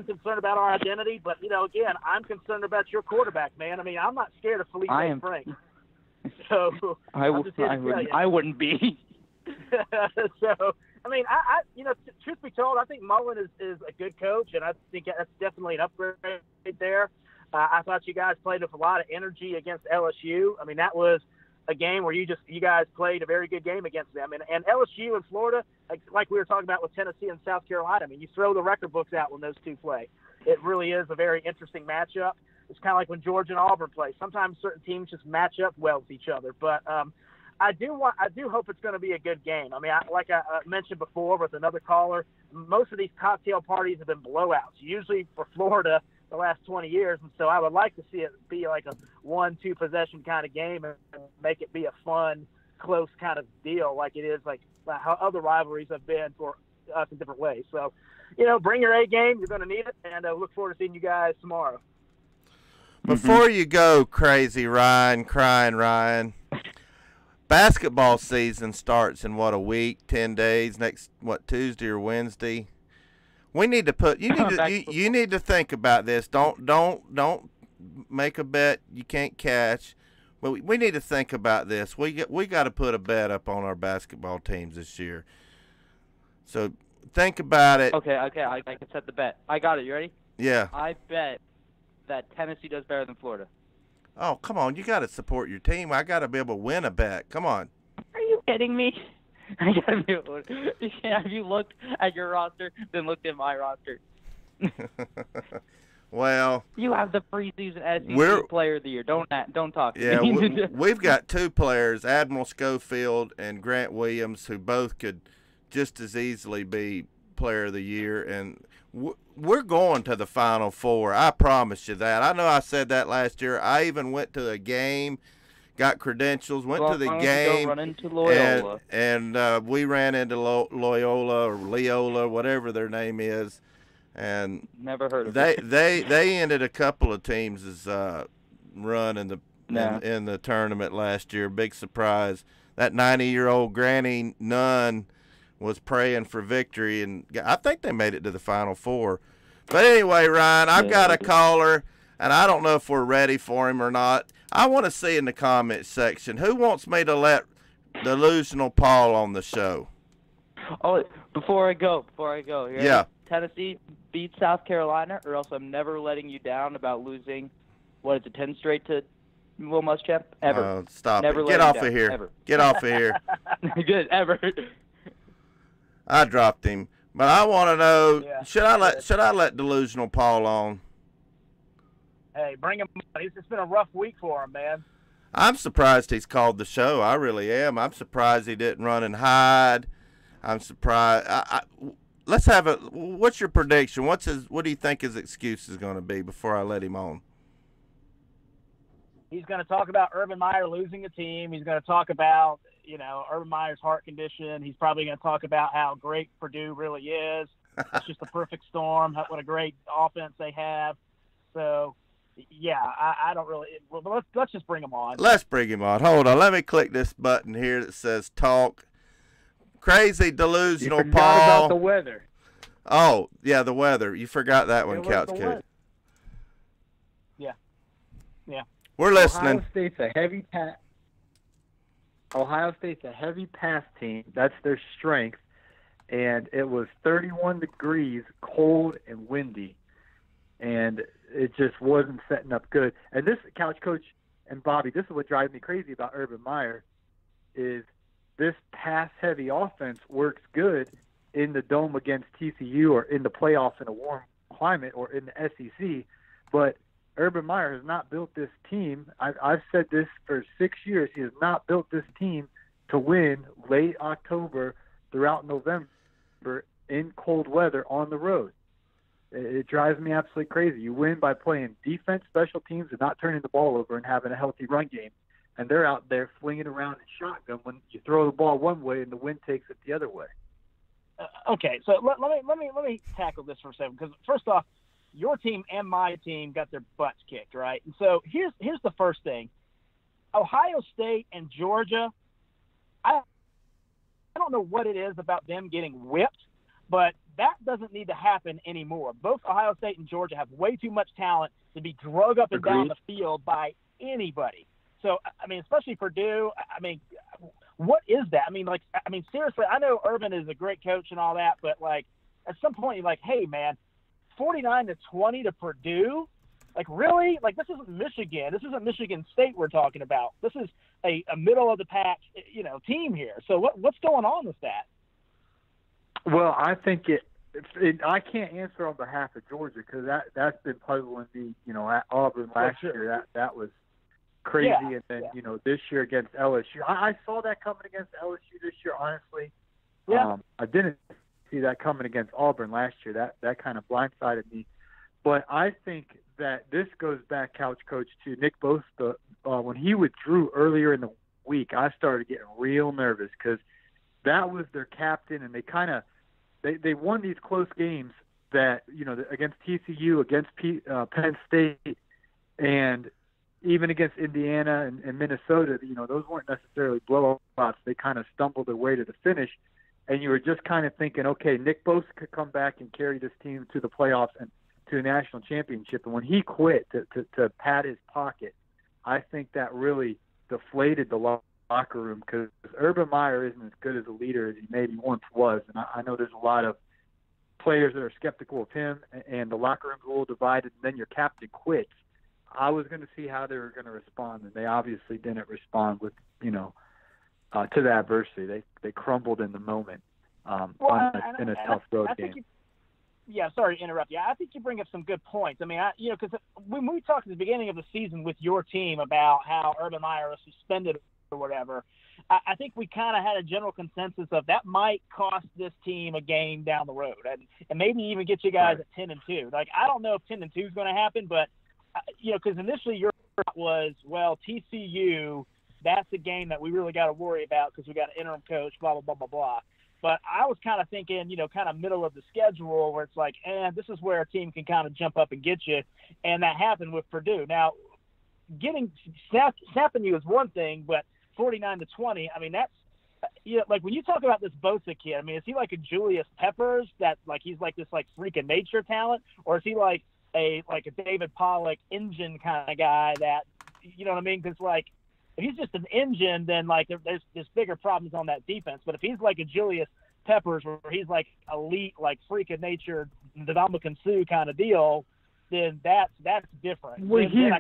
concerned about our identity, but, again, I'm concerned about your quarterback, man. I'm not scared of Felipe Frank. So I wouldn't be. So, truth be told, I think Mullen is a good coach, and I think that's definitely an upgrade there. I thought you guys played with a lot of energy against LSU. That was a game where you guys played a very good game against them. And LSU and Florida, like we were talking about with Tennessee and South Carolina, you throw the record books out when those two play. It really is a very interesting matchup. It's kind of like when Georgia and Auburn play. Sometimes certain teams just match up well with each other. But I do hope it's going to be a good game. Like I mentioned before with another caller, most of these cocktail parties have been blowouts, usually for Florida the last 20 years. And so I would like to see it be like a 1-2 possession kind of game and make it be a fun, close kind of deal like it is like how other rivalries have been for us in different ways. So, bring your A game. You're going to need it. And look forward to seeing you guys tomorrow. Before you go, crazy Ryan, crying Ryan, basketball season starts in a week, 10 days, next, Tuesday or Wednesday? We need to put, you need to think about this. Don't make a bet you can't catch. But we need to think about this. We got to put a bet up on our basketball teams this year. So think about it. Okay, I can set the bet. I got it. You ready? Yeah. I bet that Tennessee does better than Florida. Oh, come on. You got to support your team. I got to be able to win a bet. Come on. Are you kidding me? I gotta be able to. Have you looked at your roster, then looked at my roster? Well, you have the preseason SEC Player of the Year. Don't talk to me. Yeah, we've got two players, Admiral Schofield and Grant Williams, who both could just as easily be Player of the Year, and we're going to the Final Four. I promise you that. I know I said that last year. I even went to a game. Got credentials, went to the game, run into Loyola. and we ran into Loyola or Leola, whatever their name is, and never heard of they ended a couple of teams' run in the tournament last year. Big surprise. That 90-year-old Granny Nunn was praying for victory, and I think they made it to the Final Four. But anyway, Ryan, I've got a caller, and I don't know if we're ready for him or not. I want to see in the comments section who wants me to let Delusional Paul on the show. Oh, before I go, yeah. Tennessee beat South Carolina, or else I'm never letting you down about losing. 10 straight to Will Muschamp? Ever. Stop never it. Get off of here. Ever. Get off of here. Good, ever. I dropped him, but I want to know: should I let Delusional Paul on? Hey, bring him on. It's been a rough week for him, man. I'm surprised he's called the show. I really am. I'm surprised he didn't run and hide. I'm surprised. Let's have what's your prediction? What do you think his excuse is going to be before I let him on? He's going to talk about Urban Meyer losing a team. He's going to talk about, Urban Meyer's heart condition. He's probably going to talk about how great Purdue really is. It's just a perfect storm. What a great offense they have. So, yeah, I don't really – let's just bring him on. Let's bring him on. Hold on. Let me click this button here that says talk. Crazy Delusional you Paul. About the weather. Oh, yeah, the weather. You forgot that one, Couch Kid. Yeah. We're listening. Ohio State's a heavy pass team. That's their strength. And it was 31 degrees, cold and windy. And it just wasn't setting up good. And this, Couch Coach and Bobby, this is what drives me crazy about Urban Meyer, is this pass-heavy offense works good in the dome against TCU or in the playoffs in a warm climate or in the SEC. But Urban Meyer has not built this team. I've said this for 6 years. He has not built this team to win late October throughout November in cold weather on the road. It drives me absolutely crazy. You win by playing defense, special teams, and not turning the ball over and having a healthy run game. And they're out there flinging around in shotgun when you throw the ball one way and the wind takes it the other way. Okay, so let me tackle this for a second, because first off, your team and my team got their butts kicked, right? And so here's the first thing: Ohio State and Georgia. I don't know what it is about them getting whipped, but that doesn't need to happen anymore. Both Ohio State and Georgia have way too much talent to be drug up and down the field by anybody. So, I mean, especially Purdue, I mean, what is that? I mean, seriously, I know Urban is a great coach and all that, but, like, at some point you're like, hey, man, 49-20 to Purdue? Like, really? Like, this isn't Michigan. This isn't Michigan State we're talking about. This is a middle-of-the-pack, team here. So what's going on with that? Well, I think I can't answer on behalf of Georgia because that's been puzzling me. At Auburn last year, that was crazy, and then this year against LSU, I saw that coming against LSU this year. Honestly, I didn't see that coming against Auburn last year. That kind of blindsided me. But I think that this goes back, Couch Coach, to Nick Bosa. When he withdrew earlier in the week, I started getting real nervous because that was their captain, and they won these close games that against TCU, against Penn State, and even against Indiana and Minnesota. Those weren't necessarily blowouts. They kind of stumbled their way to the finish, and you were just kind of thinking, okay, Nick Bosa could come back and carry this team to the playoffs and to a national championship. And when he quit to pad his pocket, I think that really deflated the locker room because Urban Meyer isn't as good as a leader as he maybe once was. And I know there's a lot of players that are skeptical of him, and the locker room's a little divided, and then your captain quits. I was going to see how they were going to respond, and they obviously didn't respond with, to the adversity. They crumbled in the moment in a tough road game. Sorry to interrupt you. I think you bring up some good points. I mean, because when we talked at the beginning of the season with your team about how Urban Meyer was suspended or whatever, I think we kind of had a general consensus of that might cost this team a game down the road, and maybe even get you guys at 10-2. Like, I don't know if 10-2 is going to happen, but because initially your thought was, well, TCU, that's a game that we really got to worry about because we got an interim coach, blah blah blah blah blah. But I was kind of thinking, kind of middle of the schedule where it's like, this is where a team can kind of jump up and get you. And that happened with Purdue. Now, snapping you is one thing, but 49-20, I mean, that's, like when you talk about this Bosa kid, I mean, is he like a Julius Peppers that like he's like this like freak of nature talent? Or is he like a David Pollock engine kind of guy that, you know what I mean? Because like, if he's just an engine, then like there's bigger problems on that defense. But if he's like a Julius Peppers, where he's like elite, like freak of nature, Ndamukong Suh kind of deal, then that's different. Well, he's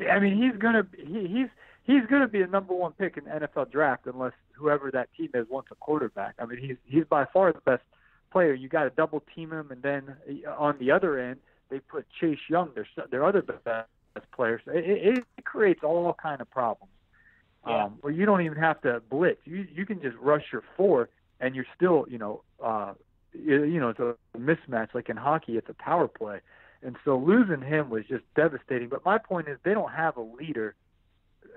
gonna be a number one pick in the NFL draft unless whoever that team is wants a quarterback. I mean, he's by far the best player. You got to double team him, and then on the other end they put Chase Young, their other best player. So it creates all kind of problems. Where you don't even have to blitz. You can just rush your four, and you're still, it's a mismatch. Like in hockey, it's a power play. And so losing him was just devastating. But my point is they don't have a leader.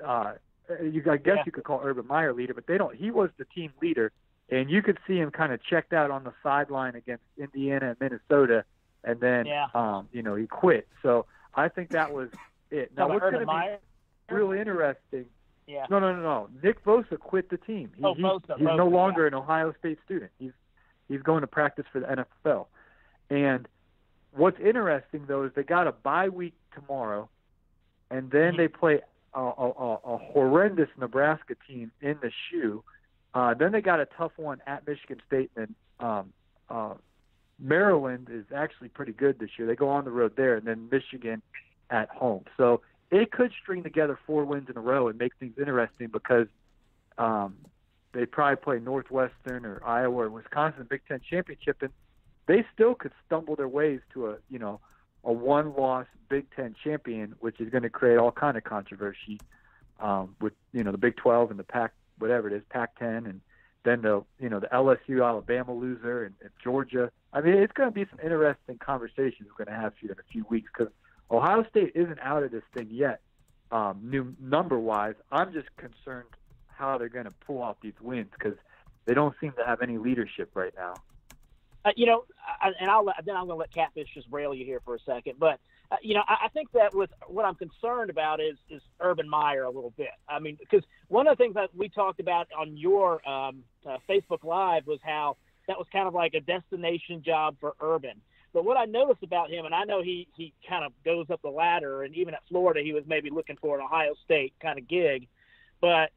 I guess you could call Urban Meyer leader, but they don't. He was the team leader, and you could see him kind of checked out on the sideline against Indiana and Minnesota, and then, he quit. So I think that was it. Now, what's going to be really interesting – Yeah. No. Nick Bosa quit the team. He's no longer an Ohio State student. He's going to practice for the NFL. And what's interesting, though, is they got a bye week tomorrow, and then they play a horrendous Nebraska team in the shoe. Then they got a tough one at Michigan State, and Maryland is actually pretty good this year. They go on the road there, and then Michigan at home. So it could string together 4 wins in a row and make things interesting because they probably play Northwestern or Iowa or Wisconsin Big Ten championship, and they still could stumble their ways to a one-loss Big Ten champion, which is going to create all kind of controversy with the Big 12 and the Pac, whatever it is, Pac-10, then the LSU Alabama loser and Georgia. I mean, it's going to be some interesting conversations we're going to have here in a few weeks because Ohio State isn't out of this thing yet, new number-wise. I'm just concerned how they're going to pull off these wins because they don't seem to have any leadership right now. I'm going to let Catfish just rail you here for a second, but I think that with what I'm concerned about is Urban Meyer a little bit. I mean, because one of the things that we talked about on your Facebook Live was how that was kind of like a destination job for Urban. But what I noticed about him, and I know he kind of goes up the ladder, and even at Florida he was maybe looking for an Ohio State kind of gig, but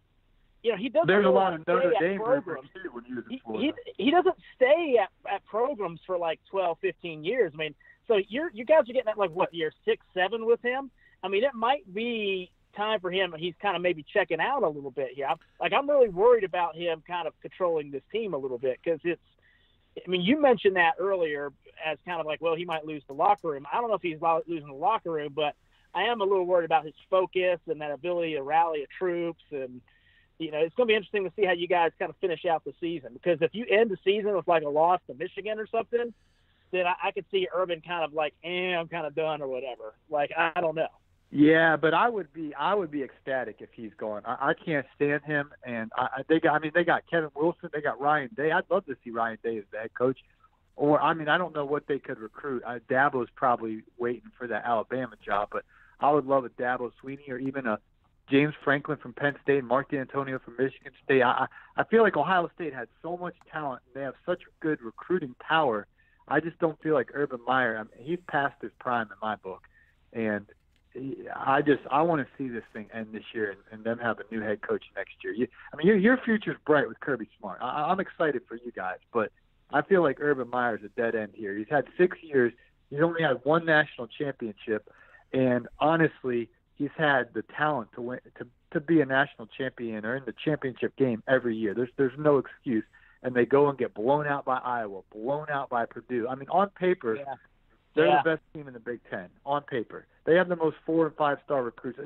he doesn't. There's a really lot of Notre Dame programs. when he was in Florida. He doesn't stay at programs for like 12, 15 years. I mean, so you guys are getting at like what, year 6, 7 with him? I mean, it might be time for him. He's kind of maybe checking out a little bit. Yeah, I'm really worried about him kind of controlling this team a little bit because you mentioned that earlier as kind of like, well, he might lose the locker room. I don't know if he's losing the locker room, but I am a little worried about his focus and that ability to rally the troops. And, it's going to be interesting to see how you guys kind of finish out the season because if you end the season with like a loss to Michigan or something, then I could see Urban kind of like, I'm kind of done or whatever. Like, I don't know. Yeah, but I would be ecstatic if he's gone. I can't stand him, and they got Kevin Wilson, they got Ryan Day. I'd love to see Ryan Day as the head coach. Or I don't know what they could recruit. Dabo's probably waiting for that Alabama job, but I would love a Dabo Sweeney or even a James Franklin from Penn State, Mark D'Antonio from Michigan State. I feel like Ohio State has so much talent. And they have such good recruiting power. I just don't feel like Urban Meyer. He's past his prime in my book, and I want to see this thing end this year and them have a new head coach next year. Your future's bright with Kirby Smart. I'm excited for you guys, but I feel like Urban Meyer's a dead end here. He's had 6 years. He's only had one national championship, and honestly, he's had the talent to win, to be a national champion or in the championship game every year. There's no excuse. And they go and get blown out by Iowa, blown out by Purdue. On paper, they're the best team in the Big Ten. On paper, they have the most 4- and 5-star recruits.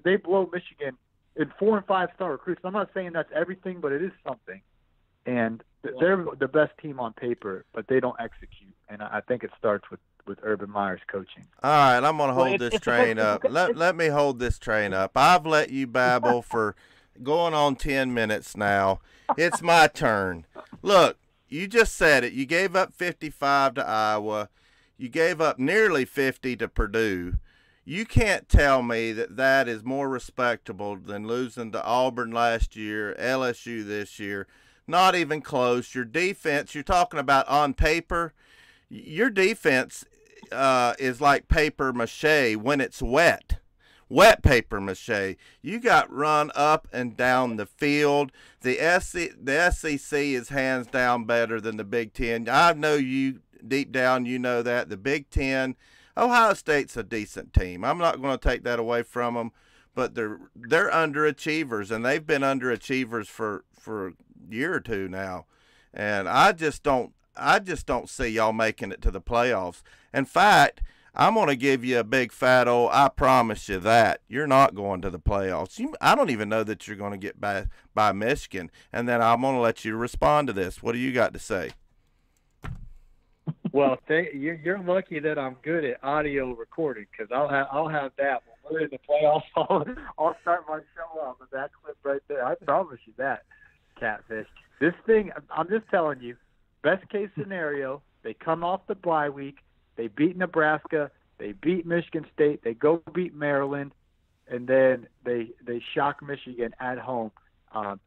They blow Michigan in 4- and 5-star recruits. I'm not saying that's everything, but it is something. And they're the best team on paper, but they don't execute. And I think it starts with Urban Meyer's coaching. All right, I'm going to hold this train up. Let me hold this train up. I've let you babble for going on 10 minutes now. It's my turn. Look, you just said it. You gave up 55 to Iowa. You gave up nearly 50 to Purdue. You can't tell me that is more respectable than losing to Auburn last year, LSU this year. Not even close. Your defense, you're talking about on paper, your defense is like paper mache when it's wet. Wet paper mache. You got run up and down the field. The SEC is hands down better than the Big Ten. I know you deep down, you know that. The Big Ten, Ohio State's a decent team. I'm not going to take that away from them, but they're underachievers, and they've been underachievers for a year or two now. And I just don't see y'all making it to the playoffs. In fact, I'm going to give you a big fat I promise you that. You're not going to the playoffs. I don't even know that you're going to get by Michigan. And then I'm going to let you respond to this. What do you got to say? Well, you're lucky that I'm good at audio recording because I'll have that. When we're in the playoffs, I'll start my show off with that clip right there. I promise you that, Catfish. This thing, I'm just telling you, best case scenario, they come off the bye week. They beat Nebraska, they beat Michigan State, they go beat Maryland, and then they shock Michigan at home.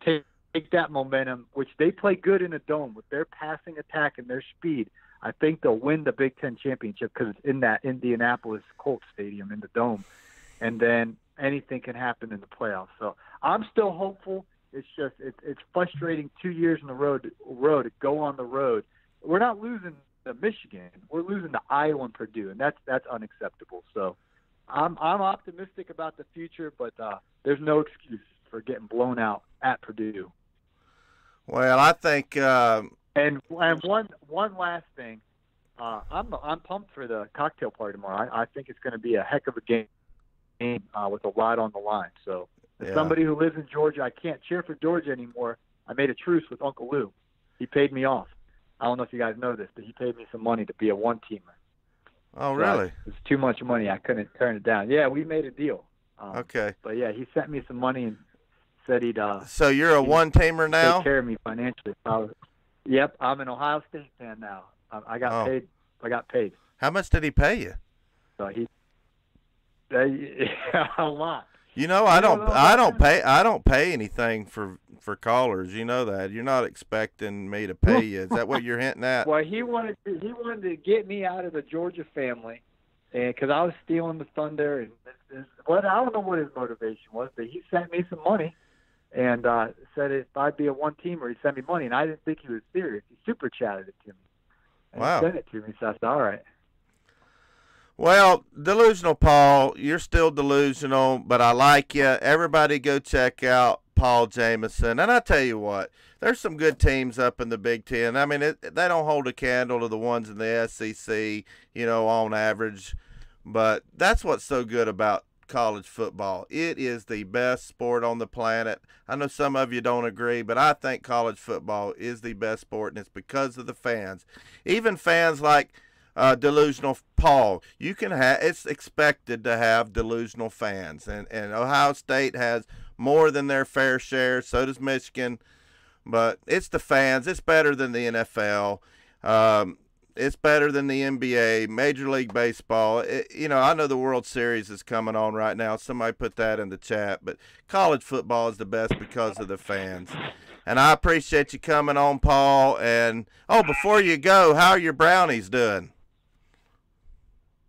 Take that momentum, which they play good in a dome with their passing attack and their speed. I think they'll win the Big Ten championship because it's in that Indianapolis Colts stadium in the dome, and then anything can happen in the playoffs. So I'm still hopeful. It's just it's frustrating 2 years in a row to go on the road. We're not losing to Michigan, we're losing to Iowa and Purdue, and that's unacceptable. So I'm optimistic about the future, but there's no excuse for getting blown out at Purdue. Well, I think and one last thing, I'm pumped for the cocktail party tomorrow. I think it's going to be a heck of a game with a lot on the line. So as somebody who lives in Georgia, I can't cheer for Georgia anymore. I made a truce with Uncle Lou. He paid me off. I don't know if you guys know this, but he paid me some money to be a one-teamer. Oh, really? It was too much money. I couldn't turn it down. Yeah, we made a deal. Okay. But, yeah, he sent me some money and said he'd so you're a one-teamer now? Take care of me financially. Yep, I'm an Ohio State fan now. I got paid. I got paid. How much did he pay you? So a lot. You know, I don't pay anything for callers. You know that. You're not expecting me to pay you. Is that what you're hinting at? Well, he wanted to get me out of the Georgia family, and because I was stealing the thunder, and I don't know what his motivation was, but he sent me some money, and said if I'd be a one-teamer, he'd send me money, and I didn't think he was serious. He super chatted it to me. And wow. He sent it to me, so I said, all right. Well, delusional Paul, you're still delusional, but I like you. Everybody go check out Paul Jameson. And I tell you what, there's some good teams up in the Big Ten. I mean, they don't hold a candle to the ones in the SEC, you know, on average. But that's what's so good about college football. It is the best sport on the planet. I know some of you don't agree, but I think college football is the best sport, and it's because of the fans. Even fans like delusional Paul, you can have. It's expected to have delusional fans, and Ohio State has more than their fair share. So does Michigan, but it's the fans. It's better than the NFL. It's better than the NBA, Major League Baseball. I know the World Series is coming on right now. Somebody put that in the chat, but college football is the best because of the fans. And I appreciate you coming on, Paul. And before you go, how are your Brownies doing?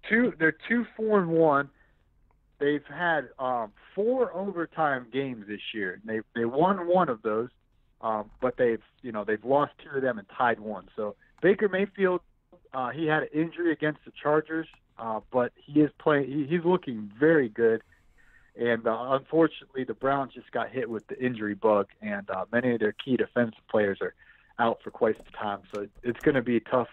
They're 2-4-1. They've had 4 overtime games this year. They won one of those, but they've lost 2 of them and tied 1. So Baker Mayfield, he had an injury against the Chargers, but he is playing. He's looking very good. And unfortunately, the Browns just got hit with the injury bug, and many of their key defensive players are out for quite some time. So it's going to be a tough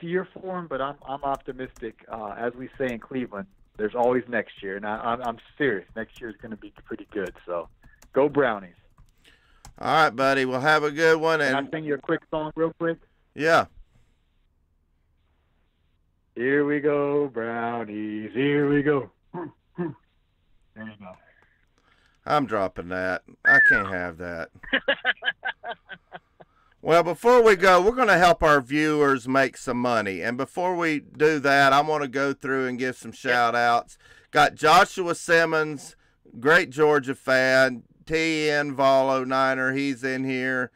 year for them, but I'm optimistic. As we say in Cleveland, there's always next year, and I'm serious. Next year is going to be pretty good. So go Brownies. All right, buddy. Well, have a good one. Can I sing you a quick song real quick? Yeah. Here we go, Brownies. Here we go. There you go. I'm dropping that. I can't have that. Well, before we go, we're going to help our viewers make some money. And before we do that, I want to go through and give some shout-outs. Got Joshua Simmons, great Georgia fan. T.N. Vol 09er, he's in here.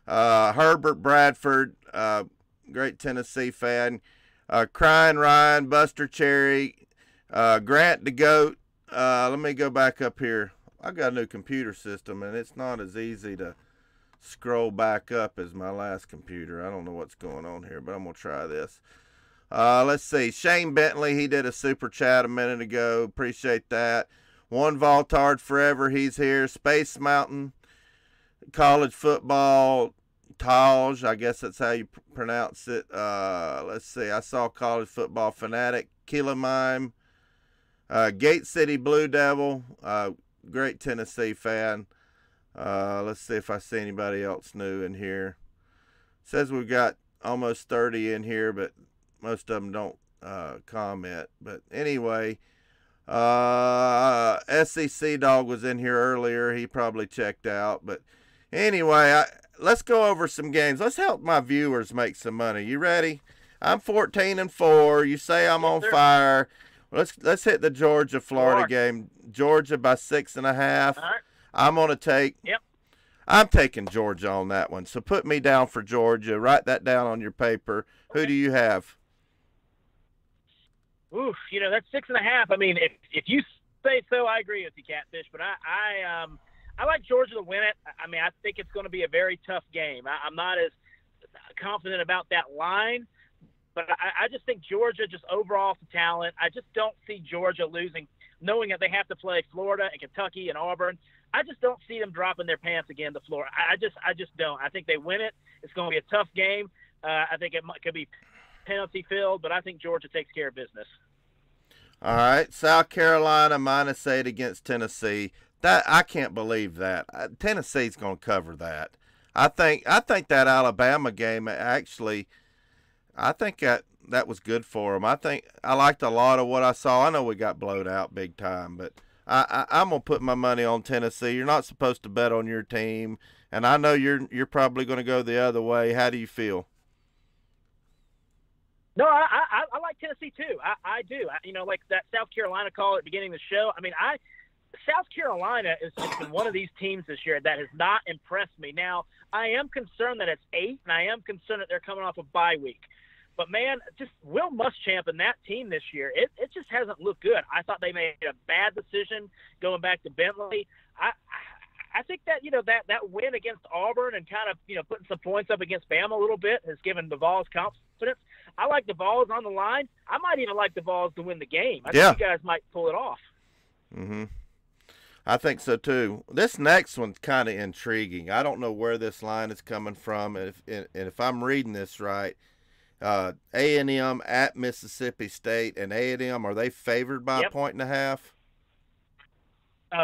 Herbert Bradford, great Tennessee fan. Crying Ryan, Buster Cherry, Grant the Goat. Let me go back up here. I got a new computer system, and it's not as easy to scroll back up as my last computer. I don't know what's going on here, but I'm going to try this. Let's see. Shane Bentley, he did a super chat a minute ago. Appreciate that. One Voltard Forever, he's here. Space Mountain, college football, Taj, I guess that's how you pronounce it. Let's see. I saw college football fanatic, Kilamime, Gate City Blue Devil, great Tennessee fan. Let's see if I see anybody else new in here. Says we've got almost 30 in here, but most of them don't comment. But anyway, SEC Dog was in here earlier. He probably checked out. But anyway, let's go over some games. Let's help my viewers make some money. You ready? I'm 14-4. You say I'm on fire. Let's hit the Georgia-Florida game. Georgia by 6.5. All right. I'm going to take. Yep. I'm taking Georgia on that one. So put me down for Georgia. Write that down on your paper. Who do you have? Oof, that's 6.5. I mean, if you say so, I agree with you, Catfish. But I like Georgia to win it. I mean, I think it's going to be a very tough game. I'm not as confident about that line, but I just think Georgia, just overall for talent, I just don't see Georgia losing, knowing that they have to play Florida and Kentucky and Auburn. I just don't see them dropping their pants again to Florida. I just don't. I think they win it. It's going to be a tough game. I think it could be penalty filled, but I think Georgia takes care of business. All right, South Carolina -8 against Tennessee. That I can't believe that. Tennessee's going to cover that. I think that Alabama game actually, I think that was good for them. I think I liked a lot of what I saw. I know we got blowed out big time, but I'm going to put my money on Tennessee. You're not supposed to bet on your team, and I know you're probably going to go the other way. How do you feel? No, I like Tennessee too. I do. Like that South Carolina call at the beginning of the show. I mean, South Carolina has been one of these teams this year that has not impressed me. Now, I am concerned that it's 8, and I am concerned that they're coming off a bye week. But, man, just Will Muschamp and that team this year, it just hasn't looked good. I thought they made a bad decision going back to Bentley. I think that, that win against Auburn and kind of, putting some points up against Bama a little bit has given the Vols confidence. I like the Vols on the line. I might even like the Vols to win the game. I think you guys might pull it off. Mm-hmm. I think so, too. This next one's kind of intriguing. I don't know where this line is coming from. And if I'm reading this right, A&M at Mississippi State, and A&M, are they favored by a 1.5?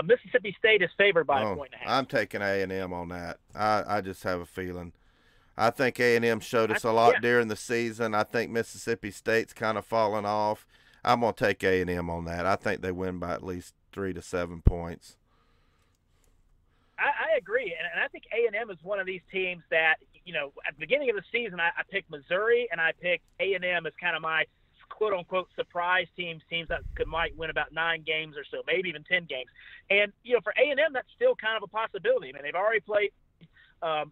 Mississippi State is favored by a 1.5. I'm taking A&M on that. I just have a feeling. I think A&M showed us a lot during the season. I think Mississippi State's kind of fallen off. I'm going to take A&M on that. I think they win by at least 3 to 7 points. I agree, and I think A&M is one of these teams that, at the beginning of the season, I picked Missouri, and I picked A&M as kind of my quote-unquote surprise teams that might win about 9 games or so, maybe even 10 games. And, for A&M, that's still kind of a possibility. I mean, they've already played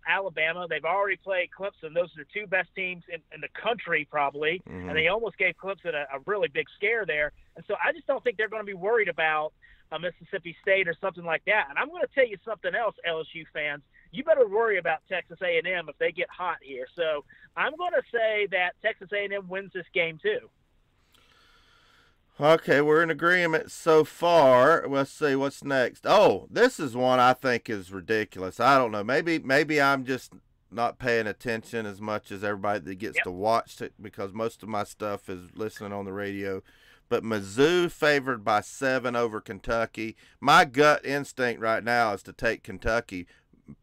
Alabama. They've already played Clemson. Those are the 2 best teams in the country probably, and they almost gave Clemson a really big scare there. And so I just don't think they're going to be worried about Mississippi State or something like that. And I'm going to tell you something else, LSU fans. You better worry about Texas A&M if they get hot here. So I'm going to say that Texas A&M wins this game too. Okay, we're in agreement so far. Let's see what's next. Oh, this is one I think is ridiculous. I don't know. Maybe I'm just not paying attention as much as everybody that gets to watch it, because most of my stuff is listening on the radio. But Mizzou favored by 7 over Kentucky. My gut instinct right now is to take Kentucky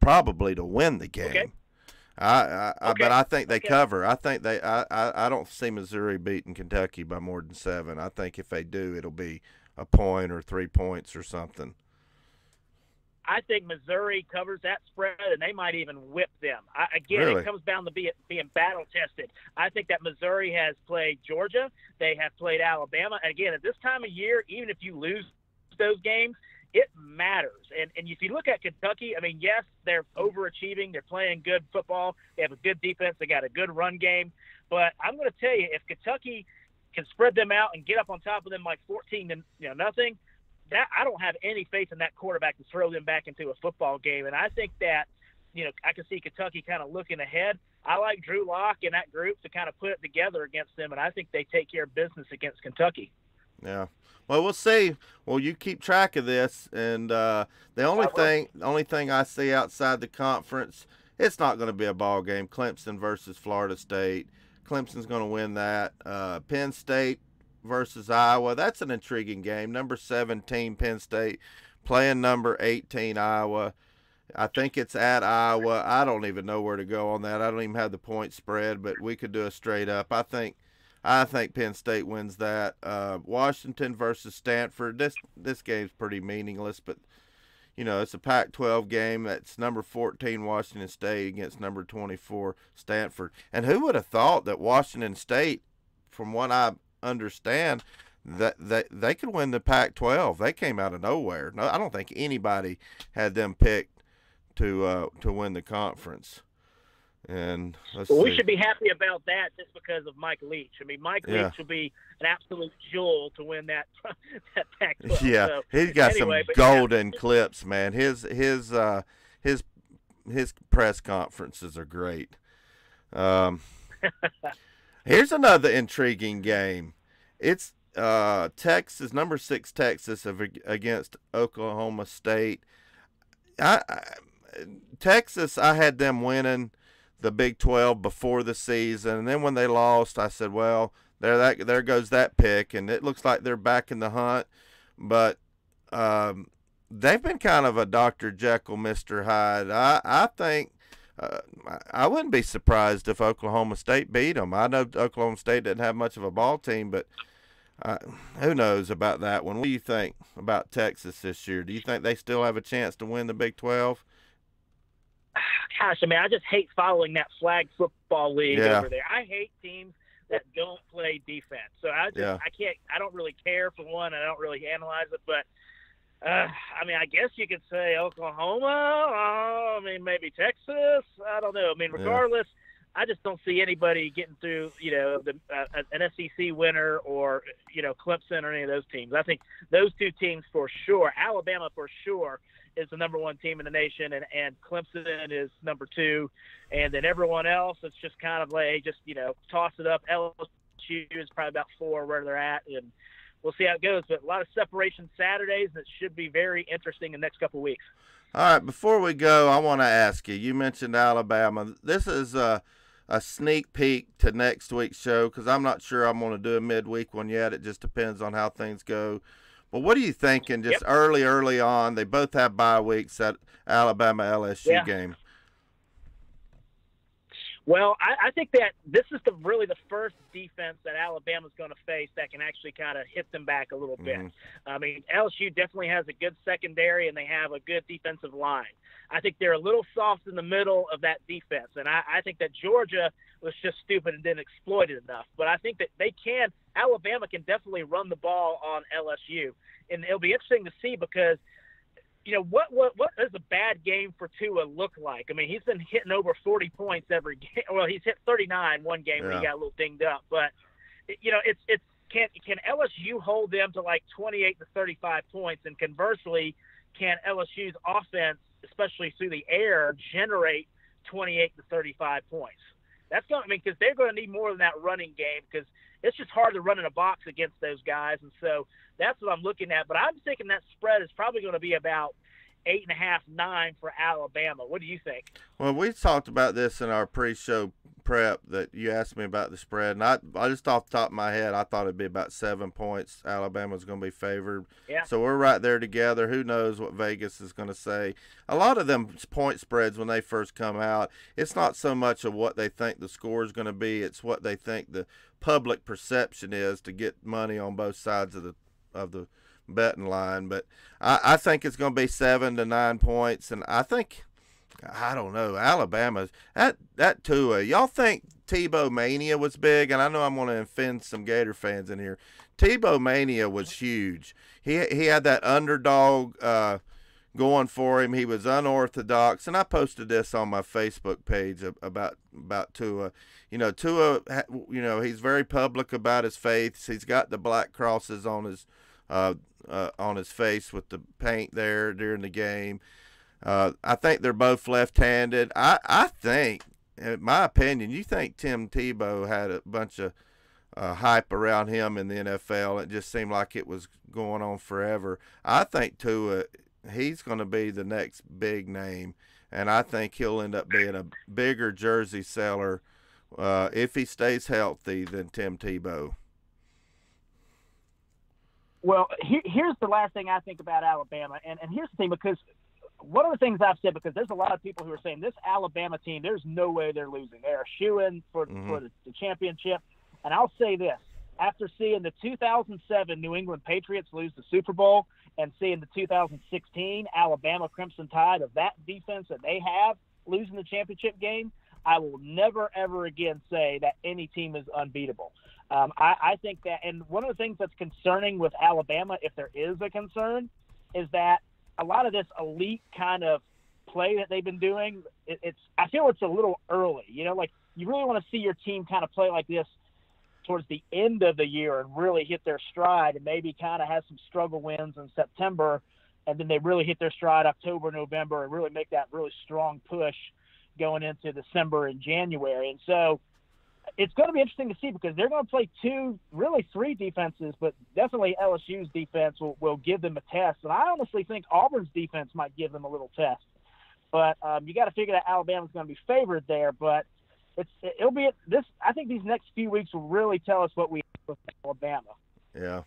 probably to win the game. Okay. But I think they cover. I think I don't see Missouri beating Kentucky by more than 7. I think if they do, it'll be a point or 3 points or something. I think Missouri covers that spread, and they might even whip them. It comes down to being battle-tested. I think that Missouri has played Georgia. They have played Alabama. And, again, at this time of year, even if you lose those games, it matters. And if you look at Kentucky, I mean, yes, they're overachieving. They're playing good football. They have a good defense. They got a good run game. But I'm going to tell you, if Kentucky can spread them out and get up on top of them like 14 to nothing, that I don't have any faith in that quarterback to throw them back into a football game. And I think that, I can see Kentucky kind of looking ahead. I like Drew Lock and that group to kind of put it together against them, and I think they take care of business against Kentucky. Yeah. Well, we'll see. Well, you keep track of this, and the only thing I see outside the conference, it's not going to be a ball game. Clemson versus Florida State. Clemson's going to win that. Penn State versus Iowa. That's an intriguing game. Number 17 Penn State playing number 18 Iowa. I think it's at Iowa. I don't even know where to go on that. I don't even have the point spread, but we could do a straight up. I think Penn State wins that. Washington versus Stanford. This game's pretty meaningless, but it's a Pac-12 game. That's number 14 Washington State against number 24 Stanford. And who would have thought that Washington State, from what I understand, that they could win the Pac-12? They came out of nowhere. No, I don't think anybody had them picked to win the conference. And we should be happy about that just because of Mike Leach. I mean, Mike Leach will be an absolute jewel to win that Pac-12. Yeah, so, he's got some golden clips, man. His press conferences are great. Here's another intriguing game. It's Texas, number 6 Texas against Oklahoma State. Texas, I had them winning the Big 12 before the season, and then when they lost, I said, well, there goes that pick, and it looks like they're back in the hunt. But they've been kind of a Dr. Jekyll, Mr. Hyde. I think I wouldn't be surprised if Oklahoma State beat them. I know Oklahoma State didn't have much of a ball team, but who knows about that one? What do you think about Texas this year? Do you think they still have a chance to win the Big 12? Gosh, I mean, I just hate following that flag football league over there. I hate teams that don't play defense. So I don't really care for one. I don't really analyze it, but I mean, I guess you could say Oklahoma. I mean, maybe Texas. I don't know. I mean, regardless, I just don't see anybody getting through, an SEC winner or, Clemson or any of those teams. I think those two teams for sure, Alabama for sure, is the number one team in the nation, and Clemson is number two. And then everyone else, it's just kind of like, toss it up. LSU is probably about 4 where they're at, and we'll see how it goes. But a lot of separation Saturdays that should be very interesting in the next couple of weeks. All right, before we go, I want to ask you. You mentioned Alabama. This is a sneak peek to next week's show because I'm not sure I'm going to do a midweek one yet. It just depends on how things go. But what are you thinking just early on? They both have bye weeks, at Alabama-LSU game. Well, I think that this is really the first defense that Alabama's going to face that can actually kind of hit them back a little bit. I mean, LSU definitely has a good secondary, and they have a good defensive line. I think they're a little soft in the middle of that defense, and I think that Georgia was just stupid and didn't exploit it enough. But I think that Alabama can definitely run the ball on LSU, and it'll be interesting to see because – what does a bad game for Tua look like? I mean, he's been hitting over 40 points every game. Well, he's hit 39 one game when he got a little dinged up. But, can LSU hold them to like 28 to 35 points? And conversely, can LSU's offense, especially through the air, generate 28 to 35 points? That's going. I mean, because they're going to need more than that running game because it's just hard to run in a box against those guys, and so that's what I'm looking at. But I'm thinking that spread is probably going to be about 8.5, 9 for Alabama. What do you think? Well, we talked about this in our pre-show prep that you asked me about the spread, and I just off the top of my head, I thought it'd be about 7 points. Alabama's going to be favored. Yeah. So we're right there together. Who knows what Vegas is going to say? A lot of them point spreads when they first come out, it's not so much of what they think the score is going to be, it's what they think the public perception is to get money on both sides of the betting line. But I think it's going to be 7 to 9 points, and I don't know, Alabama's that Tua. Y'all think Tebow mania was big? And I know I'm going to offend some Gator fans in here. Tebow mania was huge. He had that underdog going for him. He was unorthodox, and I posted this on my Facebook page about Tua. Tua, he's very public about his faith. He's got the black crosses on his face with the paint there during the game. I think they're both left-handed. I think, in my opinion, you think Tim Tebow had a bunch of hype around him in the NFL. It just seemed like it was going on forever. I think Tua, he's going to be the next big name, and I think he'll end up being a bigger jersey seller if he stays healthy than Tim Tebow. Well, here's the last thing I think about Alabama, and here's the thing, because one of the things I've said, because there's a lot of people who are saying this Alabama team, there's no way they're losing. They're a shoo-in for the championship. And I'll say this, after seeing the 2007 New England Patriots lose the Super Bowl and seeing the 2016 Alabama Crimson Tide of that defense that they have losing the championship game, I will never, ever again say that any team is unbeatable. I think that, and one of the things that's concerning with Alabama, if there is a concern, is that a lot of this elite kind of play that they've been doing, I feel it's a little early. Like you really want to see your team kind of play like this towards the end of the year and really hit their stride, and maybe kind of have some struggle wins in September, and then they really hit their stride October, November, and really make that really strong push going into December and January. And so it's going to be interesting to see, because they're going to play three defenses, but definitely LSU's defense will give them a test. And I honestly think Auburn's defense might give them a little test. But you got to figure that Alabama's going to be favored there. But it'll be this. I think these next few weeks will really tell us what we have with Alabama. Yeah.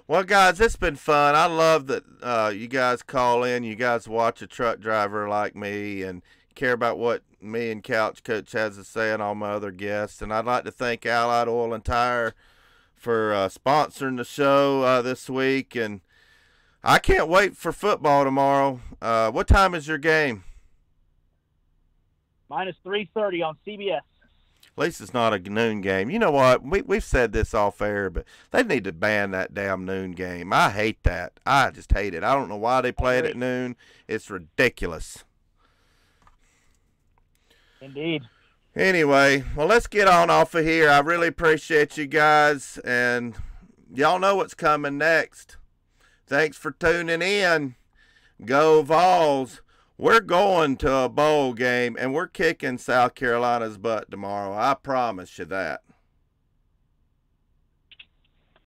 Well, guys, it's been fun. I love that you guys call in. You guys watch a truck driver like me and care about what me and Couch Coach has to say and all my other guests. And I'd like to thank Allied Oil and Tire for sponsoring the show this week. And I can't wait for football tomorrow. What time is your game? Mine is 3:30 on CBS. At least it's not a noon game. You know what? We've said this off air, but they need to ban that damn noon game. I hate that. I just hate it. I don't know why they play it at noon. It's ridiculous. Indeed. Anyway, well, let's get on off of here. I really appreciate you guys, and y'all know what's coming next. Thanks for tuning in. Go Vols. We're going to a bowl game, and we're kicking South Carolina's butt tomorrow. I promise you that.